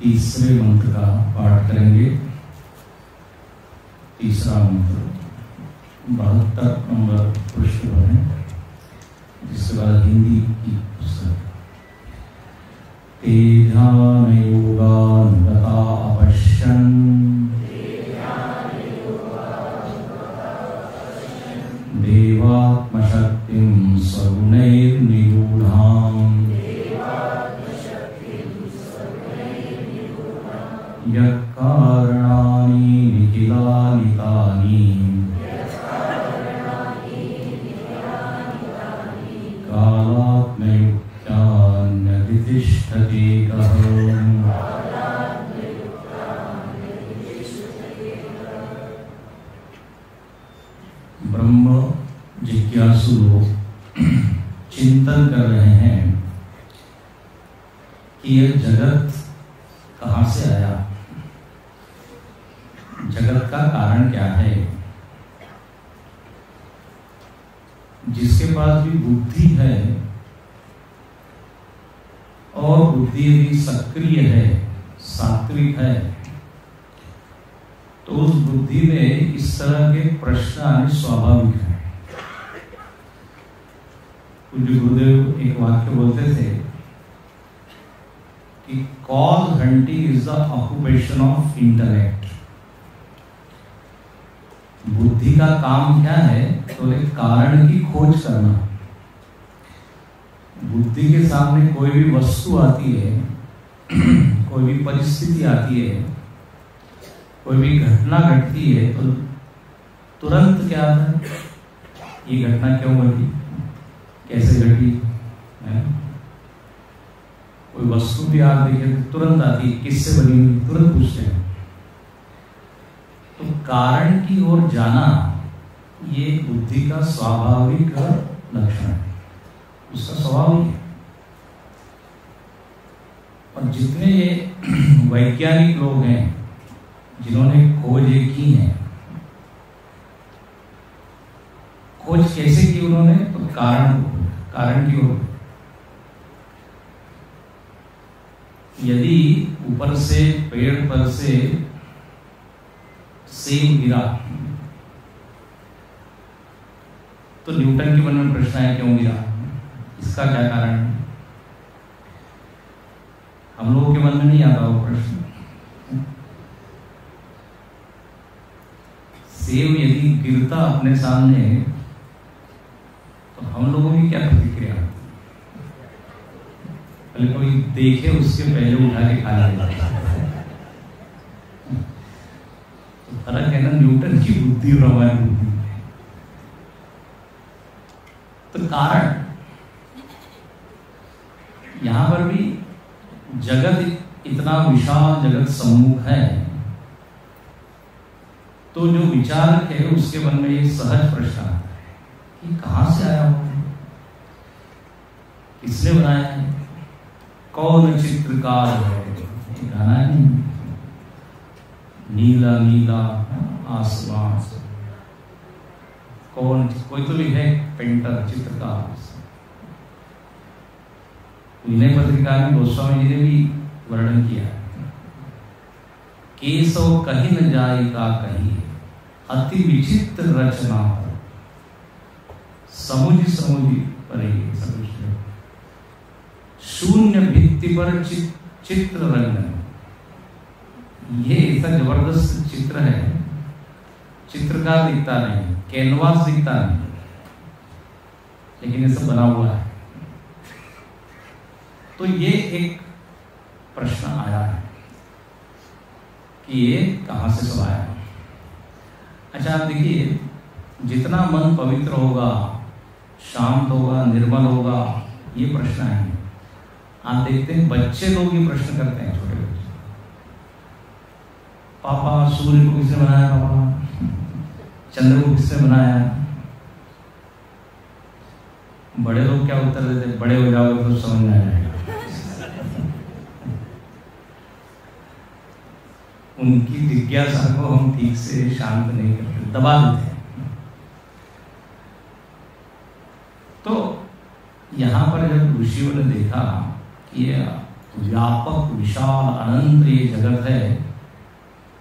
तीसरे मंत्र का पाठ करेंगे। तीसरा मंत्र 72 नंबर पृष्ठ पर है, जिसके बाद हिंदी की पुस्तक। तेजानयोगानुगता अपश्यन् देवात्मशक्तिं सगुणैर्निगूढाम् यत्कारणानि निखिलानि तानि कालात्मयुक्तान्यतिष्ठति कः। ब्रह्म जिज्ञासु लोग चिंतन कर रहे हैं कि यह जगत कहाँ से आया, जगत का कारण क्या है। जिसके पास भी बुद्धि है और बुद्धि भी सक्रिय है, सात्विक है, तो उस बुद्धि में इस तरह के प्रश्न आने स्वाभाविक है। पूज्य गुरुदेव एक वाक्य बोलते थे कि cause hunting is the occupation of intellect. बुद्धि का काम क्या है, तो एक कारण की खोज करना। बुद्धि के सामने कोई भी वस्तु आती है, कोई भी परिस्थिति आती है, कोई भी घटना घटती है, तो तुरंत क्या आता है, ये घटना क्यों घटी, कैसे घटी है? कोई वस्तु भी आप देखें तो तुरंत आती है, किससे बनी हुई, तुरंत पूछते हैं। तो कारण की ओर जाना ये बुद्धि का स्वाभाविक लक्षण है, उसका स्वभाव ही है। और जितने ये वैज्ञानिक लोग हैं जिन्होंने खोजें की हैं, खोज कैसे की उन्होंने, तो कारण की ओर। यदि ऊपर से पेड़ पर से सेब गिरा तो न्यूटन के मन में प्रश्न है क्यों गिरा, इसका क्या कारण है। हम लोगों के मन में नहीं आता वो प्रश्न। सेब यदि गिरता अपने सामने तो हम लोगों की क्या प्रतिक्रिया, पहले कोई देखे उसके पहले उठा के खा लेगा। तो फर्क है ना न्यूटन की बुद्धि और हमारी बुद्धि में। तो कारण यहां पर भी जगत इतना विशाल जगत सम्मुख है, तो जो विचारक है उसके मन में एक सहज प्रश्न आता है कि कहां से आया हो, किसने बनाया है, कौन चित्रकार है। गाना नहीं, नीला नीला आसमान, कौन, कोई तो लिखे पेंटर, चित्रकार। विनय पत्रिका में गोस्वामी जी ने भी वर्णन किया, केसव कहीं न जाएगा कहीं, अति विचित्र रचना पर, समुझ समुझ पर शून्य भित्ति पर चित्र रंगन। ये ऐसा जबरदस्त चित्र है, चित्रकार दिखता नहीं, कैनवास दिखता नहीं, लेकिन ये सब बना हुआ है। तो ये एक प्रश्न आया है कि ये कहां से सब आया। अच्छा आप देखिए, जितना मन पवित्र होगा, शांत होगा, निर्मल होगा, ये प्रश्न आएंगे। आप देखते हैं बच्चे लोग ये प्रश्न करते हैं, छोटे बच्चे, पापा सूर्य को किसने बनाया, पापा चंद्र को किसने बनाया। बड़े लोग क्या उत्तर देते, बड़े हो जाओगे तो समझ में आ जाएगा। उनकी जिज्ञासा को हम ठीक से शांत नहीं करते, दबा देते हैं। तो यहां पर जब ऋषियों ने देखा कि ये व्यापक विशाल अनंत ये जगत है,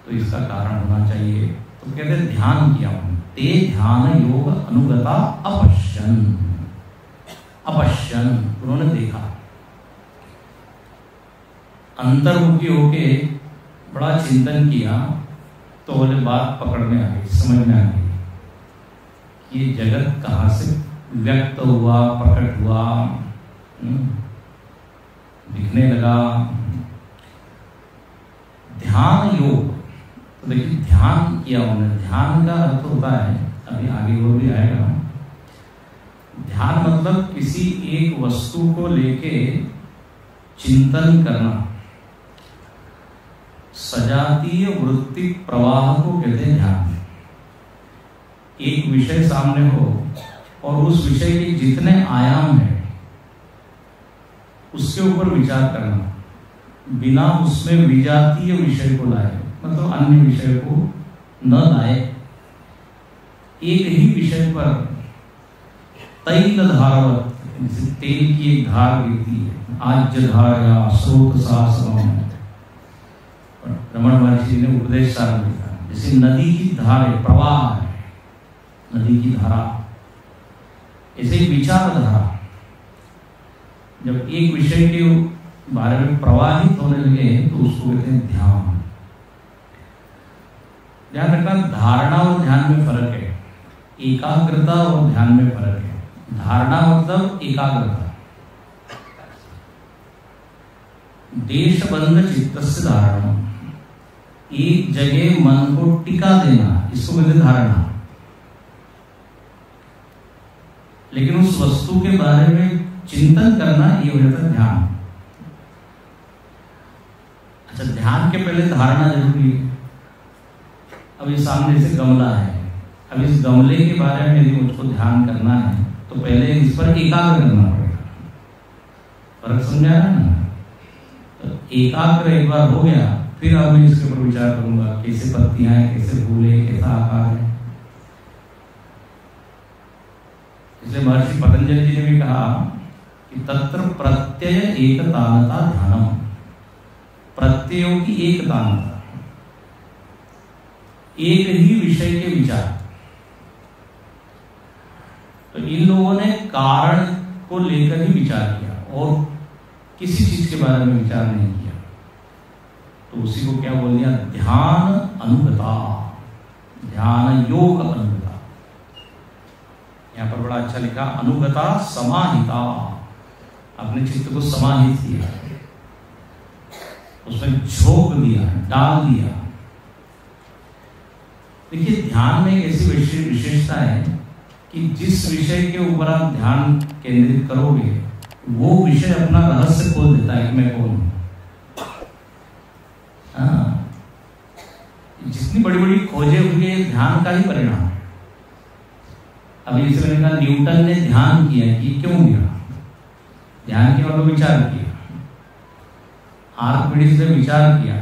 तो इसका कारण होना चाहिए। तो कहते ध्यान किया उन्होंने, ते ध्यान योग अनुगता अपश्यन। अपश्यन उन्होंने देखा, अंतर्मुखी होके बड़ा चिंतन किया, तो बोले बात पकड़ में आ गई, समझ में आ गई कि ये जगत कहाँ से व्यक्त हुआ, प्रकट हुआ, दिखने लगा। ध्यान योग, तो देखिए ध्यान किया उन्होंने। ध्यान का अर्थ होता है, अभी आगे वो भी आएगा, ध्यान मतलब किसी एक वस्तु को लेके चिंतन करना, सजातीय वृत्तिक प्रवाह को कहते हैं ध्यान। एक विषय सामने हो और उस विषय के जितने आयाम हैं उसके ऊपर विचार करना, बिना उसमें विजातीय विषय को लाए, मतलब अन्य विषय को न लाए, एक ही विषय पर तैल धारावत, जैसे तेल की एक धार गिरती है, आज्य धारा स्रोत सासम, रमण महर्षि ने उपदेश सार में लिखा, जैसे नदी की धार है, प्रवाह है नदी की धारा, ऐसे ही विचार धारा। जब एक विषय के बारे में प्रवाहित होने लगे तो उसको कहते हैं ध्यान। ध्यान रखना, धारणा और ध्यान में फर्क है, एकाग्रता और ध्यान में फर्क है। धारणा मतलब एकाग्रता, देशबंध चित्तस्य धारणा, एक जगह मन को टिका देना, इसको कहते हैं धारणा। लेकिन उस वस्तु के बारे में चिंतन करना, ये हो जाता है ध्यान। अच्छा, ध्यान के पहले धारणा जरूरी है। अब ये सामने से गमला है, अब इस गमले के बारे में यदि मुझको ध्यान करना है तो पहले इस पर एकाग्र करना पड़ेगा। फर्क समझा है ना? तो एकाग्र एक बार हो गया, फिर अब मैं इसके ऊपर विचार करूंगा, कैसे पत्तियां हैं, कैसे फूल है, कैसा आकार है। इसलिए महर्षि पतंजलि जी ने भी कहा कि तत्र प्रत्यय एकतानता ध्यानम, प्रत्ययों की एकतानता, एक ही विषय के विचार। तो इन लोगों ने कारण को लेकर ही विचार किया और किसी चीज के बारे में विचार नहीं किया, तो उसी को क्या बोल दिया, ध्यान अनुगता, ध्यान योग अनुगता। यहां पर बड़ा अच्छा लिखा, अनुगता समाहिता। अपने चित्त को समाहित किया, उसमें झोंक दिया, डाल दिया। देखिए, ध्यान में एक ऐसी विशेषता है कि जिस विषय के ऊपर आप ध्यान केंद्रित करोगे वो विषय अपना रहस्य खोल देता है कि मैं कौन हूं। जितनी बड़ी बड़ी खोजें हुई है ध्यान का ही परिणाम है। अभी जैसे मैंने कहा, न्यूटन ने ध्यान किया कि क्यों किया, ध्यान के मतलब विचार किया। आर्किमिडीज ने विचार किया,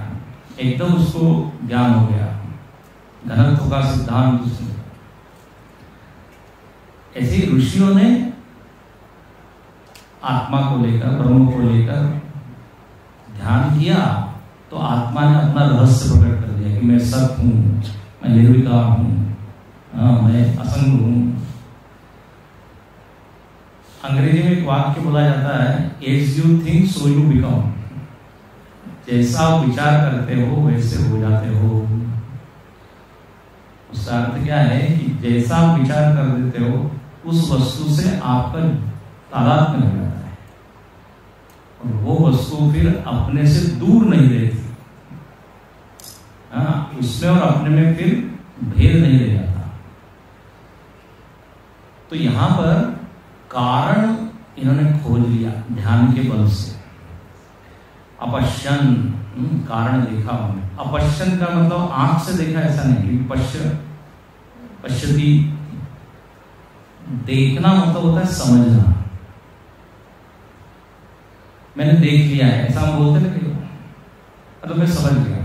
एकदम उसको ज्ञान हो गया, घनत्व का सिद्धांत उसने। ऐसे ऋषियों ने आत्मा को लेकर, ब्रह्म को लेकर ध्यान किया तो आत्मा ने अपना रहस्य प्रकट कर दिया कि मैं सत हूं, मैं निर्विकार हूं, मैं असंग हूं। अंग्रेजी में एक वाक्य बोला जाता है, as you think so you become. जैसा आप विचार करते हो वैसे हो जाते हो। उसका अर्थ क्या है कि जैसा आप विचार कर देते हो उस वस्तु से आपका तादात्म्य हो जाता है, और वो वस्तु फिर अपने से दूर नहीं रहती। उसमें और अपने में फिर भेद नहीं रह जाता। तो यहां पर कारण इन्होंने खोज लिया ध्यान के बल से। अपश्यन, कारण देखा उन्होंने। अपश्यन का मतलब आंख से देखा ऐसा नहीं, पश्यति, देखना मतलब होता है समझना। मैंने देख लिया है, ऐसा हम बोलते ना कि मतलब मैं समझ गया।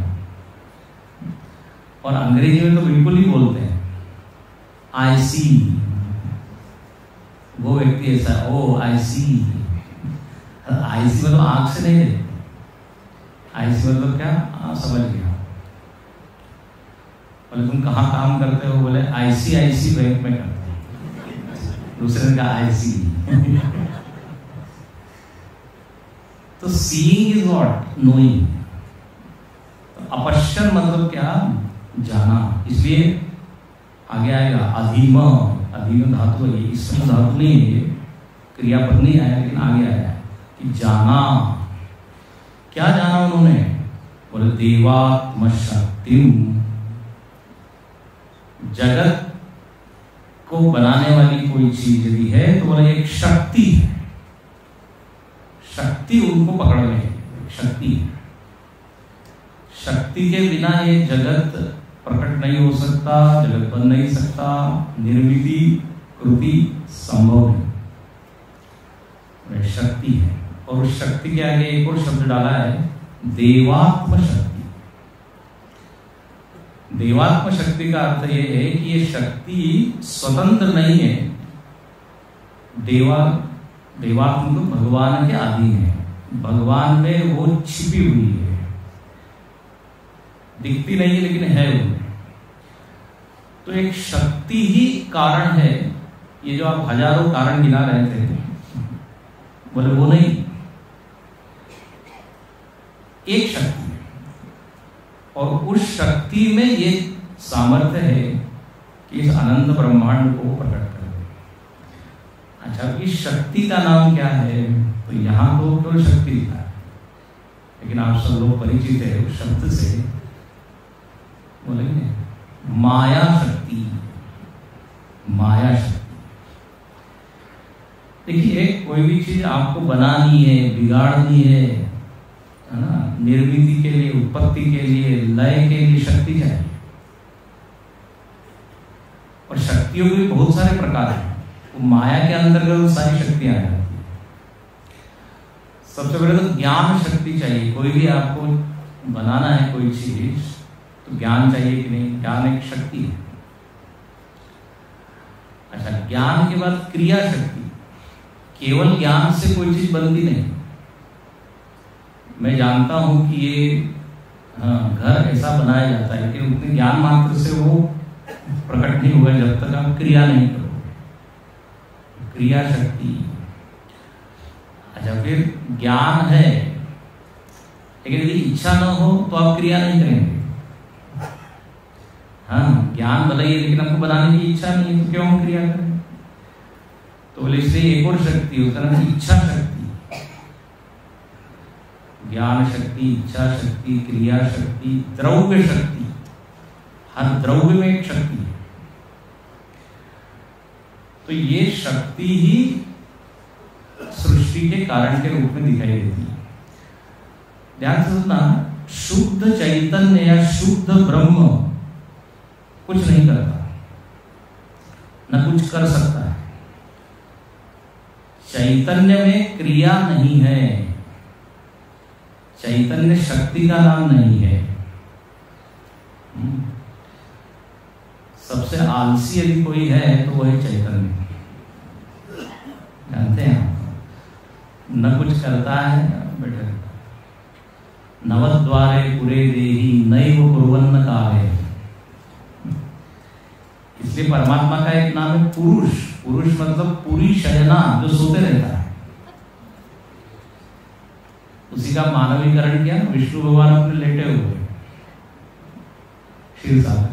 और अंग्रेजी में तो बिल्कुल ही बोलते हैं आई सी। वो व्यक्ति ऐसा, ओ आई सी। आई सी मतलब आंख से नहीं देखते, आई सी मतलब क्या, समझ गया। बोले तुम कहाँ काम करते हो, बोले ICICI बैंक में करते हैं। दूसरे ने कहा IC। तो सीइंग इज व्हाट, नोइंग। अपश्यन मतलब क्या, जाना। इसलिए आगे आएगा अधीम, अधीम धातु है, इसमें धातु नहीं है, ये क्रियापद नहीं आया, लेकिन आगे आया कि जाना। क्या जाना उन्होंने, बोले देवात्म शक्ति। जगत को बनाने वाली कोई चीज यदि है तो बोले एक शक्ति है, शक्ति उनको पकड़ में है, शक्ति है। शक्ति के बिना ये जगत प्रकट नहीं हो सकता, जगत बन नहीं सकता, निर्मिति कृति संभव नहीं। शक्ति है, और उस शक्ति के आगे एक और शब्द डाला है, देवात्म शक्ति। देवात्म शक्ति का अर्थ यह है कि ये शक्ति स्वतंत्र नहीं है। देवात्म तो भगवान के अधीन है, भगवान में वो छिपी हुई है, दिखती नहीं है लेकिन है उनमें। तो एक शक्ति ही कारण है। ये जो आप हजारों कारण गिना रहे थे, बोले वो नहीं, एक शक्ति है, और उस शक्ति में ये सामर्थ्य है कि इस अनंत ब्रह्मांड को प्रकट कर दे। अच्छा, इस शक्ति का नाम क्या है, तो यहां तो केवल शक्ति लिखा है, लेकिन आप सब लोग परिचित है उस शब्द से, बोलेंगे माया शक्ति। माया शक्ति, देखिए कोई भी चीज आपको बनानी है, बिगाड़नी है ना, निर्मिति के लिए, उत्पत्ति के लिए, लय के लिए शक्ति चाहिए। और शक्तियों के बहुत सारे प्रकार हैं, तो माया के अंतर्गत सारी शक्तियां आ जाती है। सबसे पहले तो ज्ञान शक्ति चाहिए। कोई भी आपको बनाना है कोई चीज तो ज्ञान चाहिए कि नहीं, ज्ञान एक शक्ति है। अच्छा, ज्ञान के बाद क्रिया शक्ति। केवल ज्ञान से कोई चीज बनती नहीं। मैं जानता हूं कि ये घर ऐसा बनाया जाता है, लेकिन उतने ज्ञान मात्र से वो प्रकट नहीं होगा जब तक आप क्रिया नहीं करोगे। क्रिया शक्ति। अच्छा, फिर ज्ञान है, लेकिन यदि इच्छा न हो तो आप क्रिया नहीं करेंगे। हाँ, ज्ञान भले ही, लेकिन आपको बनाने की इच्छा नहीं है तो क्यों क्रिया करें। तो बोले इसलिए एक और शक्ति होता है, इच्छा शक्ति। ज्ञान शक्ति, इच्छा शक्ति, क्रिया शक्ति, द्रव्य शक्ति, हर द्रव्य में एक शक्ति है। तो ये शक्ति ही सृष्टि के कारण के रूप में दिखाई देती है। ध्यान से सुनना, शुद्ध चैतन्य या शुद्ध ब्रह्म कुछ नहीं करता, न कुछ कर सकता है। चैतन्य में क्रिया नहीं है, चैतन्य शक्ति का नाम नहीं है। सबसे आलसी यदि कोई है तो वही चैतन्य, जानते हैं आप, न कुछ करता है, बैठे रहता है। नवद्वारे पुरे देहि नैव कुर्वन्न काले। इसलिए परमात्मा का एक नाम है पुरुष। पुरुष मतलब पूरी शयना, जो सोते रहता है। उसी का मानवीकरण किया विष्णु भगवान अपने लेटे हुए क्षीर सागर।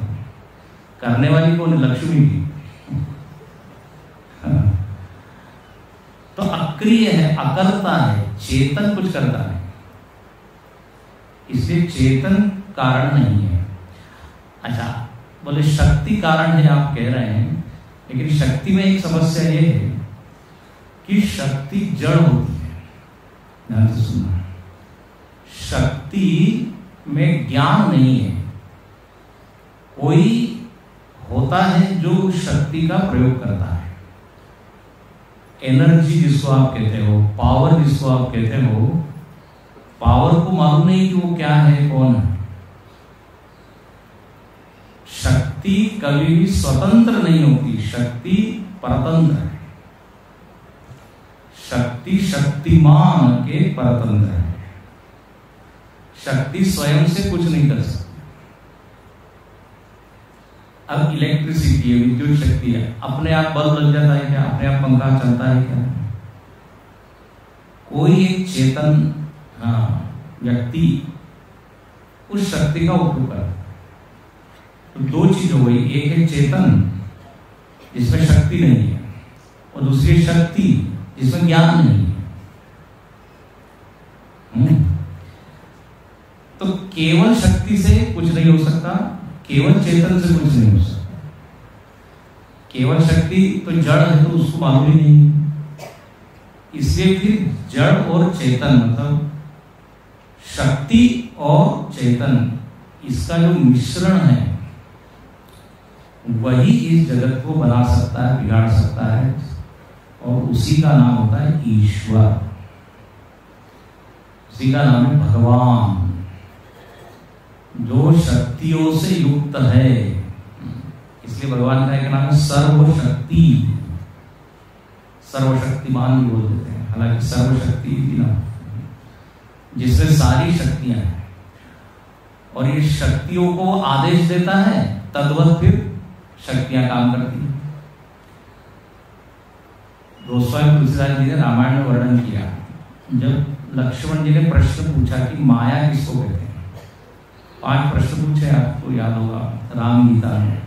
करने वाली कौन है? लक्ष्मी जी। तो अक्रिय है, अकर्ता है, चेतन कुछ करता है, इसलिए चेतन कारण नहीं है। अच्छा, बोले शक्ति कारण है आप कह रहे हैं, लेकिन शक्ति में एक समस्या ये है कि शक्ति जड़ होती है। ध्यान से सुनना, शक्ति में ज्ञान नहीं है। कोई होता है जो शक्ति का प्रयोग करता है। एनर्जी जिसको आप कहते हो, पावर जिसको आप कहते हो, पावर को मालूम नहीं कि वो क्या है, कौन है। शक्ति कभी भी स्वतंत्र नहीं होती, शक्ति परतंत्र है। शक्ति शक्तिमान के परतंत्र है। शक्ति स्वयं से कुछ नहीं कर सकती। अब इलेक्ट्रिसिटी है, विद्युत शक्ति है, अपने आप बल्ब लग जाता है क्या? अपने आप पंखा चलता है क्या? कोई एक चेतन व्यक्ति उस शक्ति का उपयोग करता है। तो दो चीज हो गई, एक है चेतन जिसमें शक्ति नहीं है, और दूसरी शक्ति जिसमें ज्ञान नहीं है। तो केवल शक्ति से कुछ नहीं हो सकता, केवल चेतन से कुछ नहीं हो सकता। केवल शक्ति तो जड़ है, तो उसको मालूम ही नहीं। इसलिए फिर जड़ और चेतन, मतलब शक्ति और चेतन, इसका जो मिश्रण है वही इस जगत को बना सकता है, बिगाड़ सकता है, और उसी का नाम होता है ईश्वर। उसी का नाम है भगवान, जो शक्तियों से युक्त है। इसलिए भगवान का एक नाम है सर्वशक्ति, सर्वशक्तिमान भी बोल देते हैं, हालांकि सर्वशक्ति भी ना, जिसमें सारी शक्तियां हैं, और ये शक्तियों को आदेश देता है, तद्वत फिर शक्तियां काम करती हैं। गोस्वामी तुलसीदास जी ने रामायण में वर्णन किया, जब लक्ष्मण जी ने प्रश्न पूछा कि माया किसको कहते हैं। 5 प्रश्न पूछे, आपको याद होगा राम गीता में।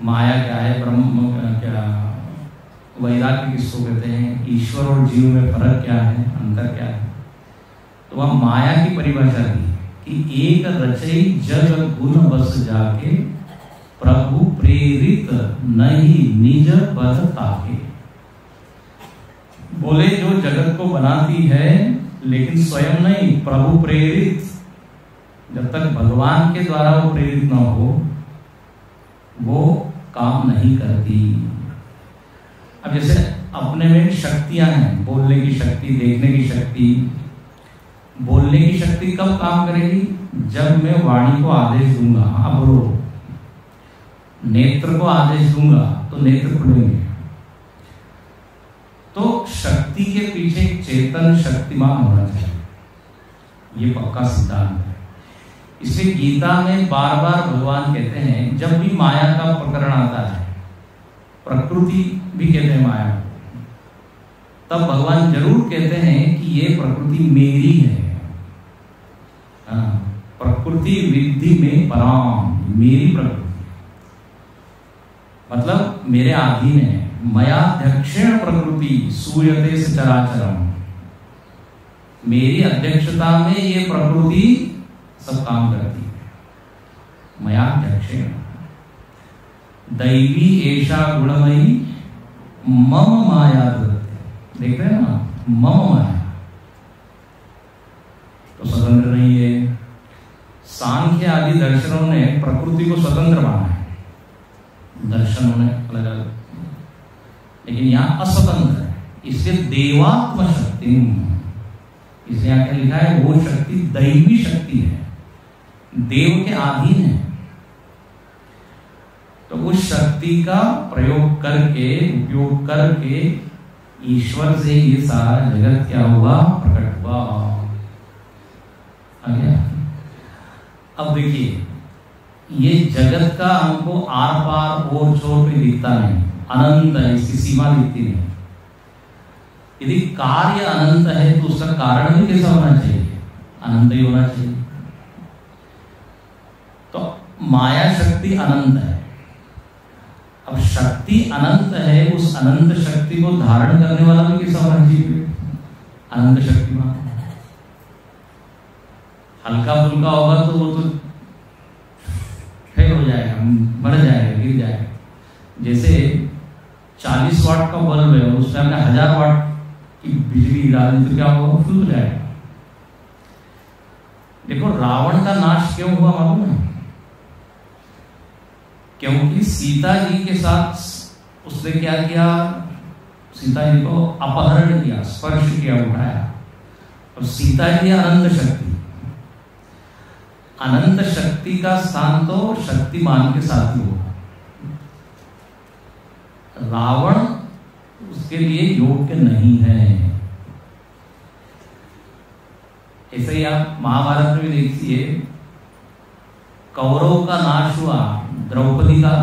माया क्या है, ब्रह्म क्या, वैराग्य किसको कहते हैं, ईश्वर और जीव में फर्क क्या है, अंतर क्या है। तो वह माया की परिभाषा दी कि एक रचई जग गुण बस जाके, प्रभु प्रेरित नहीं निज बल ताके। बोले जो जगत को बनाती है लेकिन स्वयं नहीं, प्रभु प्रेरित, जब तक भगवान के द्वारा वो प्रेरित न हो वो काम नहीं करती। अब जैसे अपने में शक्तियां हैं, बोलने की शक्ति, देखने की शक्ति। बोलने की शक्ति कब काम करेगी? जब मैं वाणी को आदेश दूंगा, हाँ बोलो। नेत्र को आदेश दूंगा तो नेत्र खुलेंगे। तो शक्ति के पीछे एक चेतन शक्तिमान होना चाहिए, ये पक्का सिद्धांत है। इसलिए गीता में बार बार भगवान कहते हैं, जब भी माया का प्रकरण आता है, प्रकृति भी कहते हैं माया को, तब भगवान जरूर कहते हैं कि ये प्रकृति मेरी है। प्रकृति विद्धि में पराम, मेरी प्रकृति, मतलब मेरे अधीन है। मया दक्षिण प्रकृति सूयते से चराचरम, मेरी अध्यक्षता में ये प्रकृति सब काम करती है। मया अध्यक्षेण दैवी एषा गुणमयी मम माया धृत्य। देख रहे हैं ना, मम माया तो स्वतंत्र नहीं है। सांख्य आदि दर्शनों ने प्रकृति को स्वतंत्र माना है, दर्शनों ने अलग अलग, लेकिन यहाँ अस्वतंत्र है। इसलिए देवात्म शक्ति, इसलिए यहाँ क्या लिखा है, वो शक्ति दैवी शक्ति है, देव के अधीन है। तो उस शक्ति का प्रयोग करके, उपयोग करके ईश्वर से ये सारा जगत क्या हुआ, प्रकट हुआ। आ गया। अब देखिए, ये जगत का हमको आर पार और छोर पे दिखता नहीं, अनंत है, इसकी सीमा दिखती नहीं। यदि कार्य अनंत है तो उसका कारण भी कैसा होना चाहिए, अनंत ही होना चाहिए। तो माया शक्ति अनंत है। अब शक्ति अनंत है, उस अनंत शक्ति को धारण करने वाला भी कैसा होना चाहिए, अनंत शक्तिमान। हल्का फुल्का होगा तो वो तो फेल हो जाएगा, मर जाएगा, गिर जाएगा। जैसे 40 वाट का बल्ब है, उसमें हमने 1000 वाट की बिजली डाल दी तो क्या होगा, फूल जाएगा। देखो रावण का नाश क्यों हुआ मालूम है? क्योंकि सीता जी के साथ उसने क्या किया, सीता जी को अपहरण किया, स्पर्श किया, उठाया। और सीता जी अनंत शक्ति, अनंत शक्ति का स्थान तो शक्तिमान के साथ ही होगा। रावण उसके लिए योग्य नहीं है। ऐसे ही आप महाभारत में भी देखिए, कौरव का नाश हुआ, द्रौपदी का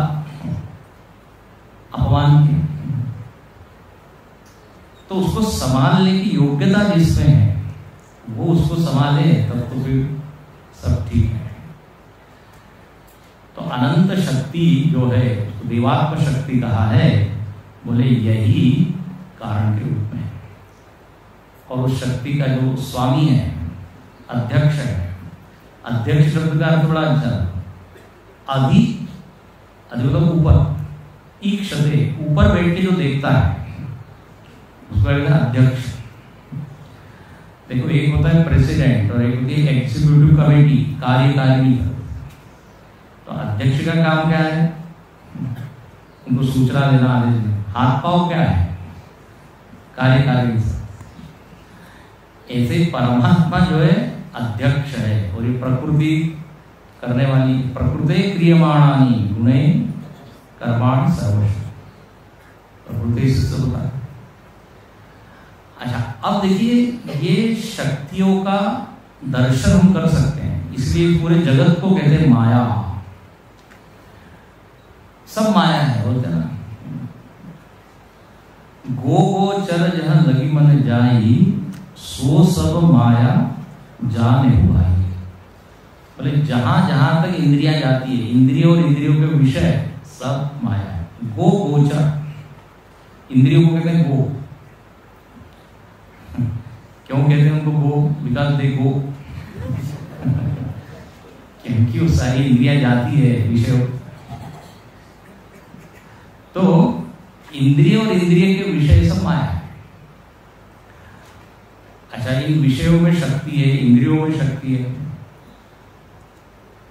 अपमान किया, तो उसको संभालने की योग्यता जिसमें है वो उसको संभाले, तब तो फिर सब ठीक है। तो अनंत शक्ति जो है, उसको देवात्म शक्ति कहा है, बोले यही कारण के रूप में। और उस शक्ति का जो स्वामी है, अध्यक्ष है, अध्यक्ष शब्द का अर्थ बड़ा अच्छा, अधि मतलब ऊपर, ईक्षते, ऊपर बैठ के जो देखता है उसको कहते हैं अध्यक्ष। देखो एक होता है प्रेसिडेंट और एक होती है एग्जीक्यूटिव कमेटी, कार्यकारिणी। तो अध्यक्ष का काम क्या है, उनको सूचना देना, आदेश देना। हाथ पांव क्या है, कार्यकारिणी। ऐसे परमात्मा जो है अध्यक्ष है, और ये प्रकृति करने वाली, प्रकृते क्रियमाणानि गुणे कर्माणि सर्वशः, प्रकृति से होता है। अच्छा, अब देखिए ये शक्तियों का दर्शन हम कर सकते हैं, इसलिए पूरे जगत को कहते हैं माया। सब माया है, बोलते ना, गो गोचर जहां लगी मन जाई, सो सब माया जाने हुआ। बोले जहां जहां तक इंद्रियां जाती है, इंद्रियों और इंद्रियों के विषय सब माया है। गो गोचर, इंद्रियों को कहते हैं गो। क्यों कहते हैं उनको गो, बिकॉज दे गो, क्योंकि वो सारी इंद्रियां जाती है विषयों। तो इंद्रिय और इंद्रिय के विषय सब माया है। अच्छा, इन विषयों में शक्ति है, इंद्रियों में शक्ति है।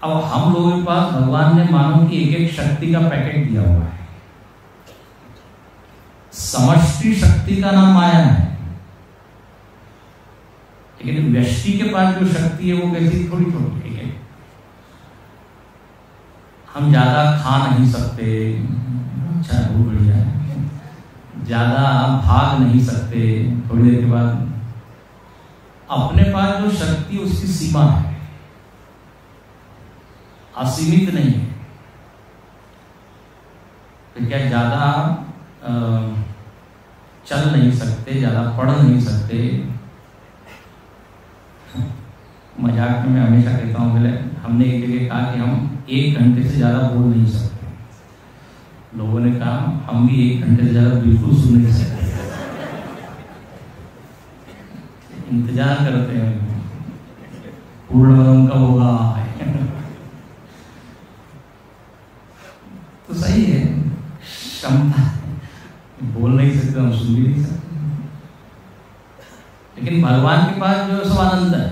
अब हम लोगों के पास भगवान ने मानो कि एक एक शक्ति का पैकेट दिया हुआ है। समष्टि शक्ति का नाम माया है, लेकिन व्यष्टि के पास जो शक्ति है वो कैसी, थोड़ी थोड़ी है। हम ज्यादा खा नहीं सकते, अच्छा बहुत बढ़िया है, ज्यादा भाग नहीं सकते, थोड़ी देर के बाद अपने पास जो शक्ति उसकी सीमा है, असीमित नहीं है। तो क्या ज्यादा चल नहीं सकते, ज्यादा पढ़ नहीं सकते। मजाक में मैं हमेशा कहता हूँ, पहले हमने एक जगह कहा कि हम 1 घंटे से ज्यादा बोल नहीं सकते। लोगों ने कहा हम भी 1 घंटे से ज्यादा बिल्कुल सुन नहीं सकते। इंतजार करते हैं पूर्ण कब होगा। तो सही है, क्षमता बोल नहीं सकते, हम सुन भी नहीं सकते, लेकिन भगवान के पास जो सब आनंद है,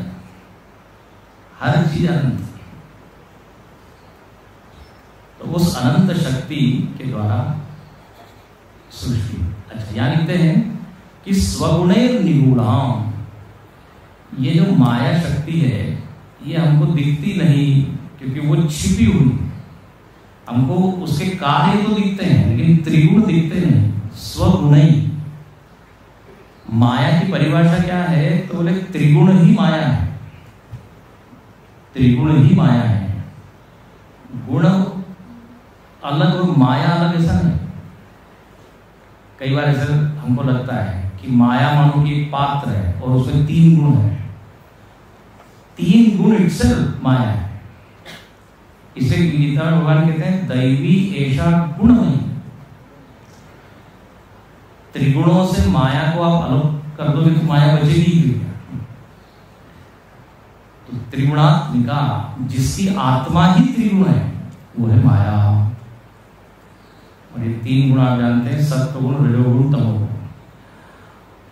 हर चीज अनंत। तो उस अनंत शक्ति के द्वारा सृष्टि। अच्छा, यहाँ लिखते हैं कि स्वगुणैर निगूढ़ाम, ये जो माया शक्ति है ये हमको दिखती नहीं क्योंकि वो छिपी हुई। हमको उसके कार्य तो दिखते हैं लेकिन त्रिगुण दिखते नहीं। स्वगुणै, माया की परिभाषा क्या है? तो बोले त्रिगुण ही माया है, त्रिगुण ही माया है। गुण अलग और माया अलग ऐसा नहीं। कई बार ऐसा हमको लगता है कि माया मानो कि एक पात्र है और उसमें 3 गुण है। 3 गुण इटसेल्फ माया है। इसे गीता में भगवान कहते हैं दैवी ऐसा गुणमयी। त्रिगुणों से माया को आप अलग कर दोगे तो माया बचेगी ही। तो त्रिगुणात्मिका, जिसकी आत्मा ही त्रिगुण है, वो है माया। और ये 3 गुण आप जानते हैं, सत्व गुण, रजोगुण, तमोगुण।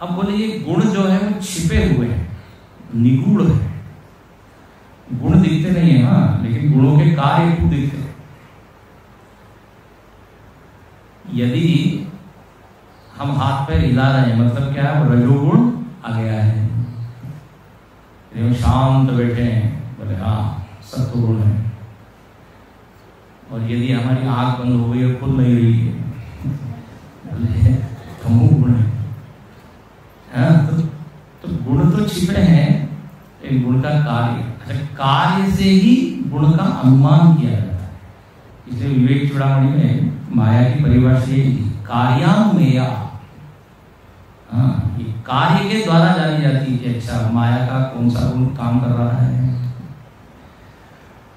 अब बोले ये गुण जो है वो छिपे हुए हैं, निगूढ़ है। गुण दिखते नहीं है ना, लेकिन गुणों के कार्य खूब दिखते हैं। यदि हम हाथ पैर हिला रहे हैं, मतलब क्या है? वो रजोगुण आ गया है। हम शांत बैठे हैं, बोले हाँ सत्वगुण है। और यदि हमारी आंख बंद हो गई और खुल नहीं रही है, बोले तमोगुण है। तो गुण तो छिपे हैं, लेकिन गुण का कार्य, अच्छा कार्य से ही गुण का अनुमान किया जाता है। इसलिए विवेक चूड़ामणि में माया की परिभाषा यही थी, कार्यान्मेया। हाँ, ये कार्य के द्वारा जानी जाती है कि अच्छा माया का कौन सा गुण काम कर रहा है।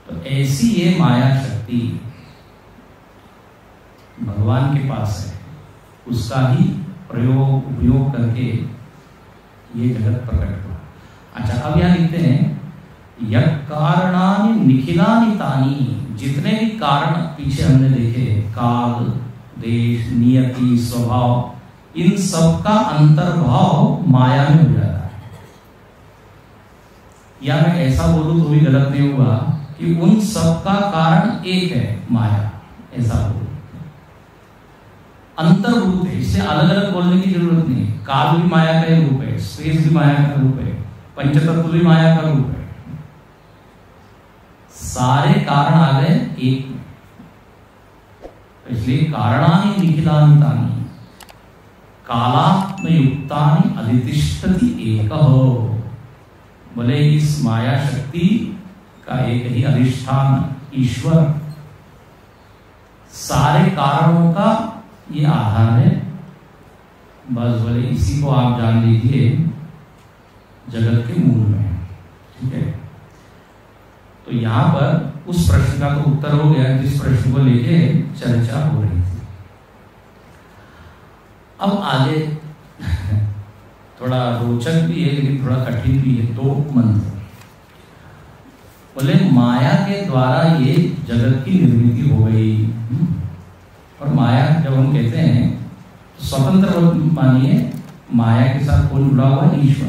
तो ऐसी ये माया शक्ति भगवान के पास है, उसका ही प्रयोग उपयोग करके ये जगत प्रकट हुआ। अच्छा, अब यहां लिखते हैं यह कारणानि निखिलानि तानि, जितने भी कारण पीछे हमने देखे, काल, देश, नियति, स्वभाव, इन सब का अंतर्भाव माया में हो जाता है। या मैं ऐसा बोलूं तो भी गलत नहीं होगा कि उन सब का कारण एक है, माया, ऐसा बोलूं। अंतर्भूत है, इससे अलग अलग बोलने की जरूरत नहीं है। काल भी माया का रूप है, स्पेस भी माया का रूप है, पंचतत्व भी माया का रूप है। सारे कारण आ गए एक में। इसलिए कारणानि निखिलानि तानि कालात्मयुक्तानि अधितिष्ठति एकहो। बोले इस माया शक्ति का एक ही अधिष्ठान ईश्वर, सारे कारणों का ये आधार है। बस बोले इसी को आप जान लीजिए जगत के मूल में। ठीक है, तो यहां पर उस प्रश्न का तो उत्तर हो गया जिस प्रश्न को लेके चर्चा हो रही थी। अब आगे थोड़ा रोचक भी है लेकिन थोड़ा कठिन भी है। 2 मंत्र बोले माया के द्वारा ये जगत की निर्मिति हो गई। और माया जब हम कहते हैं तो स्वतंत्र मानिए, माया के साथ कौन जुड़ा हुआ है? ईश्वर,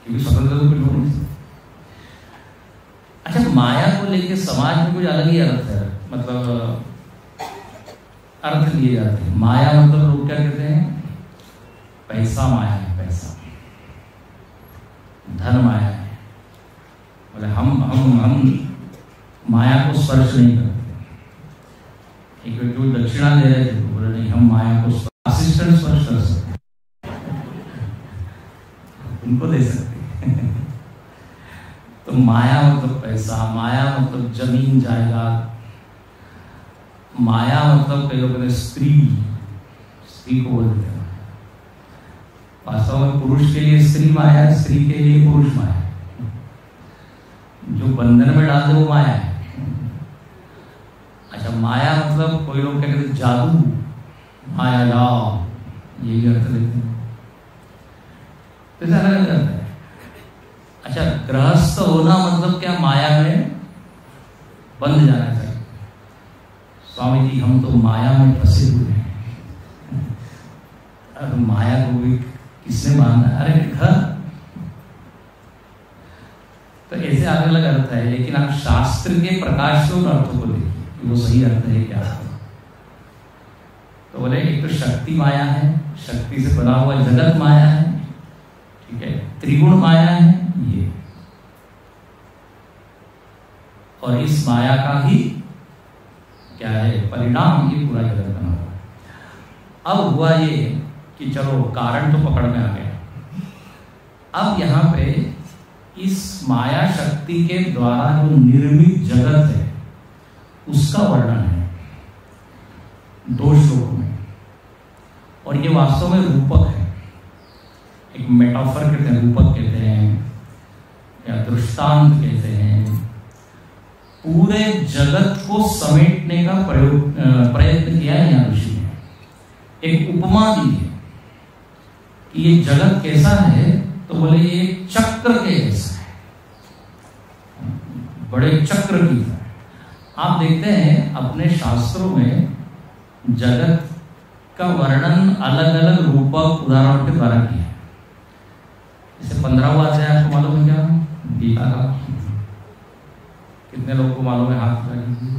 क्योंकि स्वतंत्र तो कुछ हो नहीं सकता। अच्छा, माया को लेके समाज में कुछ अलग ही अर्थ है, मतलब अर्थ लिए जाते हैं। माया मतलब लोग क्या कहते हैं? पैसा माया है, पैसा, धन माया है। बोले हम माया को स्पर्श नहीं करते। एक व्यक्ति को दक्षिणा दे रहे थे, बोले नहीं हम माया को असिस्टेंट स्पर्श कर सकते, उनको दे सकते। तो माया मतलब पैसा, माया मतलब जमीन जायदाद, माया मतलब कई लोगों ने स्त्री को बोलते हैं। वास्तव में पुरुष के लिए स्त्री माया है, स्त्री के लिए पुरुष माया है। जो बंधन में डालते वो माया है। अच्छा, माया मतलब कोई लोग क्या कहते हैं? जादू, माया जाओ, ये भी अर्थ लेते हैं। तो ऐसा अलग करता है। अच्छा, गृहस्थ होना मतलब क्या? माया में बंध जाना चाहिए। स्वामी जी हम तो माया में फंसे हुए हैं। अब माया को भी किसने बांधा? अरे घर। तो ऐसे अलग अलग अर्थ है, लेकिन आप शास्त्र के प्रकाश से उन अर्थों को देखिए कि वो सही अर्थ है क्या। तो बोले एक तो शक्ति माया है, शक्ति से बना हुआ जगत माया है, ठीक है, त्रिगुण माया है ये, और इस माया का ही क्या है परिणाम, ये पूरा जगत बना हुआ है। अब हुआ ये कि चलो कारण तो पकड़ में आ गया, अब यहाँ पे इस माया शक्ति के द्वारा जो निर्मित जगत है उसका वर्णन है 2 श्लोकों में, और ये वास्तव में रूपक है, एक मेटाफर कहते हैं, रूपक कहते हैं या दृष्टांत कहते हैं। पूरे जगत को समेटने का प्रयत्न किया है यहाँ ऋषि ने। एक उपमा दी है कि ये जगत कैसा है, तो बोले ये चक्र के जैसा है, बड़े चक्र की तरह। आप देखते हैं अपने शास्त्रों में जगत का वर्णन अलग अलग रूपक उदाहरणों के द्वारा किया है। जैसे 15वां अध्याय आपको मालूम है क्या? गीता का कितने लोगों को मालूम है? हाथ उठा लीजिए।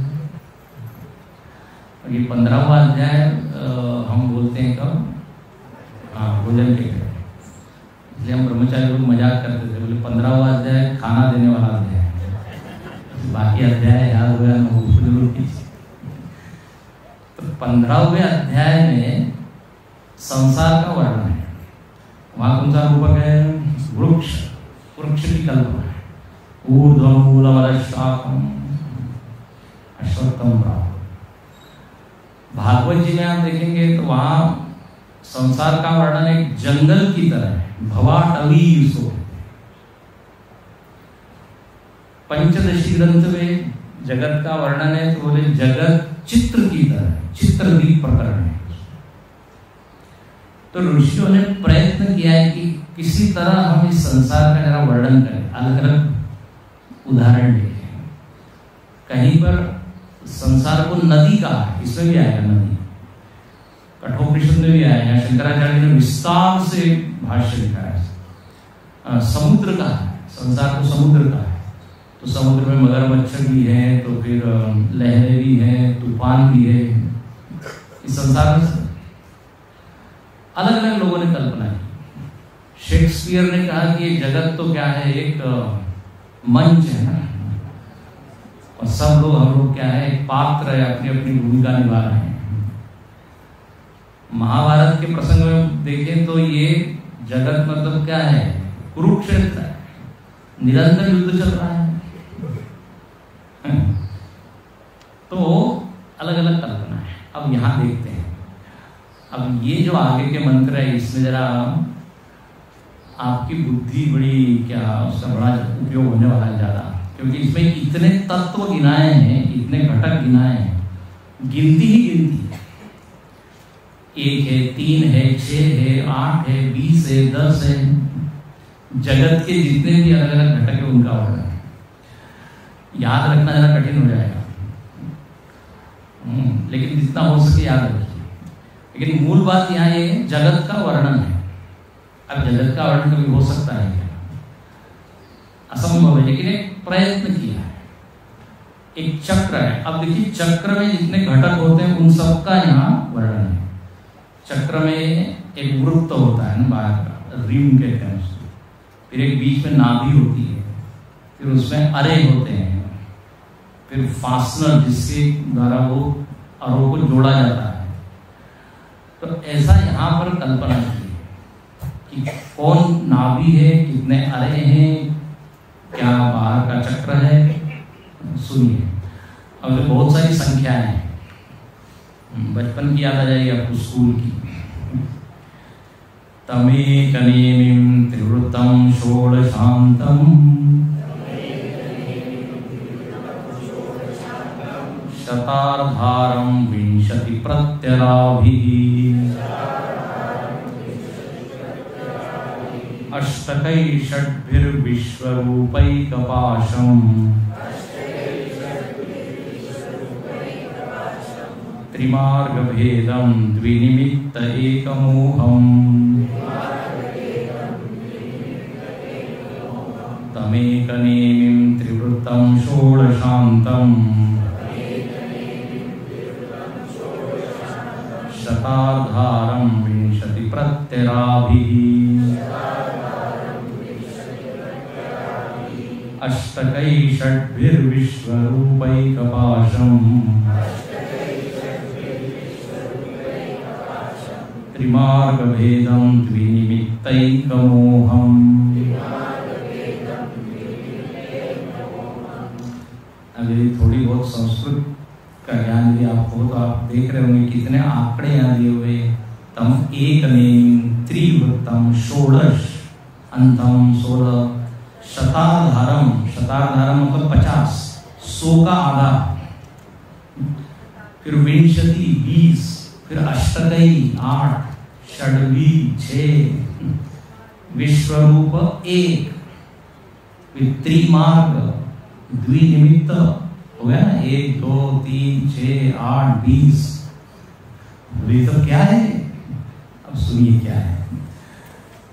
ये 15वां अध्याय हम बोलते हैं कब? हाँ, भोजन के लिए। इसलिए हम ब्रह्मचारी लोग मजाक करते थे, बोले 15वां अध्याय खाना देने वाला अध्याय है, बाकी अध्याय याद हुआ न। तो 15वें अध्याय में संसार का वर्णन है। वहां कौन सा रूपक है? वृक्ष, वृक्ष की कल्पना है। ऊर्ध्वमूलमधशाखम् अश्वत्थं प्राहुः। भागवत जी में आप देखेंगे तो वहां संसार का वर्णन एक जंगल की तरह है, भवाटवी उसको। पंचदशी ग्रंथ में जगत का वर्णन है तो बोले जगत चित्र की तरह है, चित्रदीप प्रकरण है। तो ऋषियों ने प्रयत्न किया है कि किसी तरह हम इस संसार का जरा वर्णन करें, अलग अलग उदाहरण देखें। कहीं पर संसार को नदी कहा है, इसमें भी आएगा नदी, कठोपनिषद में भी आएगा, शंकराचार्य ने विस्तार से भाष्य लिखा है। समुद्र का है, संसार को समुद्र का है, तो समुद्र में मगरमच्छ भी है, तो फिर लहरें भी हैं, तूफान भी है। इस संसार में अलग अलग लोगों ने कल्पना की। शेक्सपियर ने कहा कि ये जगत तो क्या है, एक मंच है ना, और सब लोग हम लोग क्या है, एक पात्र है, अपनी अपनी भूमिका निभा रहे हैं। महाभारत के प्रसंग में देखें तो ये जगत मतलब क्या है, कुरुक्षेत्र है, निरंतर युद्ध चल रहा है। तो अलग अलग कल्पना है। अब यहां देखते हैं, अब ये जो आगे के मंत्र है इसमें जरा आपकी बुद्धि बड़ी क्या उसका बड़ा उपयोग होने वाला है ज्यादा, क्योंकि इसमें इतने तत्व गिनाए हैं, इतने घटक गिनाए हैं, गिनती ही गिनती है। 1 है, 3 है, 6 है, 8 है, 20 है, 10 है। जगत के जितने भी अलग अलग घटक है उनका वर्णन है। याद रखना जरा कठिन हो जाएगा, लेकिन जितना हो सके याद रखिए। लेकिन मूल बात यहाँ ये जगत का वर्णन है। अब जगत का वर्णन कभी हो सकता है क्या? असंभव है, लेकिन एक प्रयत्न किया है। एक चक्र है। अब देखिए चक्र में जितने घटक होते हैं उन सबका यहाँ वर्णन है। चक्र में एक वृत्त होता है ना बाहर का, रिम कहते हैं उसको, फिर एक बीच में नाभि होती है, फिर उसमें अरे होते हैं, फिर फास्टनर जिसके द्वारा वो अरों को जोड़ा जाता है। तो ऐसा यहाँ पर कल्पना की कि कौन नाभि है, कितने अरे हैं, क्या बाहर का चक्र है। सुनिए, अब तो बहुत सारी संख्याएं हैं, बचपन की याद आ जाएगी आपको स्कूल की। तमेकनेमिं त्रिवृत्तं षोडशान्तं शतार्धारं विंशति प्रत्यराभिः अष्टकै षड्भिर्विश्वरूपैकपाशम् त्रिमार्गभेदं द्विनिमित्त एकमोहम् तमेकनेमिं त्रिवृत्तं षोडशान्तम् शताधारं विंशति प्रत्यराभिः अष्टकै षड्भिर्विश्वरूपैकपाशम् त्रिमार्गभेदं द्विनिमित्तैकमोहम्। अगर थोड़ी बहुत संस्कृत का ज्ञान भी आपको तो आप देख रहे होंगे कितने आंकड़े यहाँ दिए हुए। तम एक नेम त्रिवृत्तम षोडश अंतम 16 शताधारम, शताधारम मतलब 50, 100 का आधा, फिर विंशति 20, फिर अष्टकै 8, षड्वी 6, विश्वरूप 1, फिर त्रिमार्ग द्विनिमित्त हो गया ना, 1 2 3 6 8 20। बोले तो क्या है? अब सुनिए क्या है।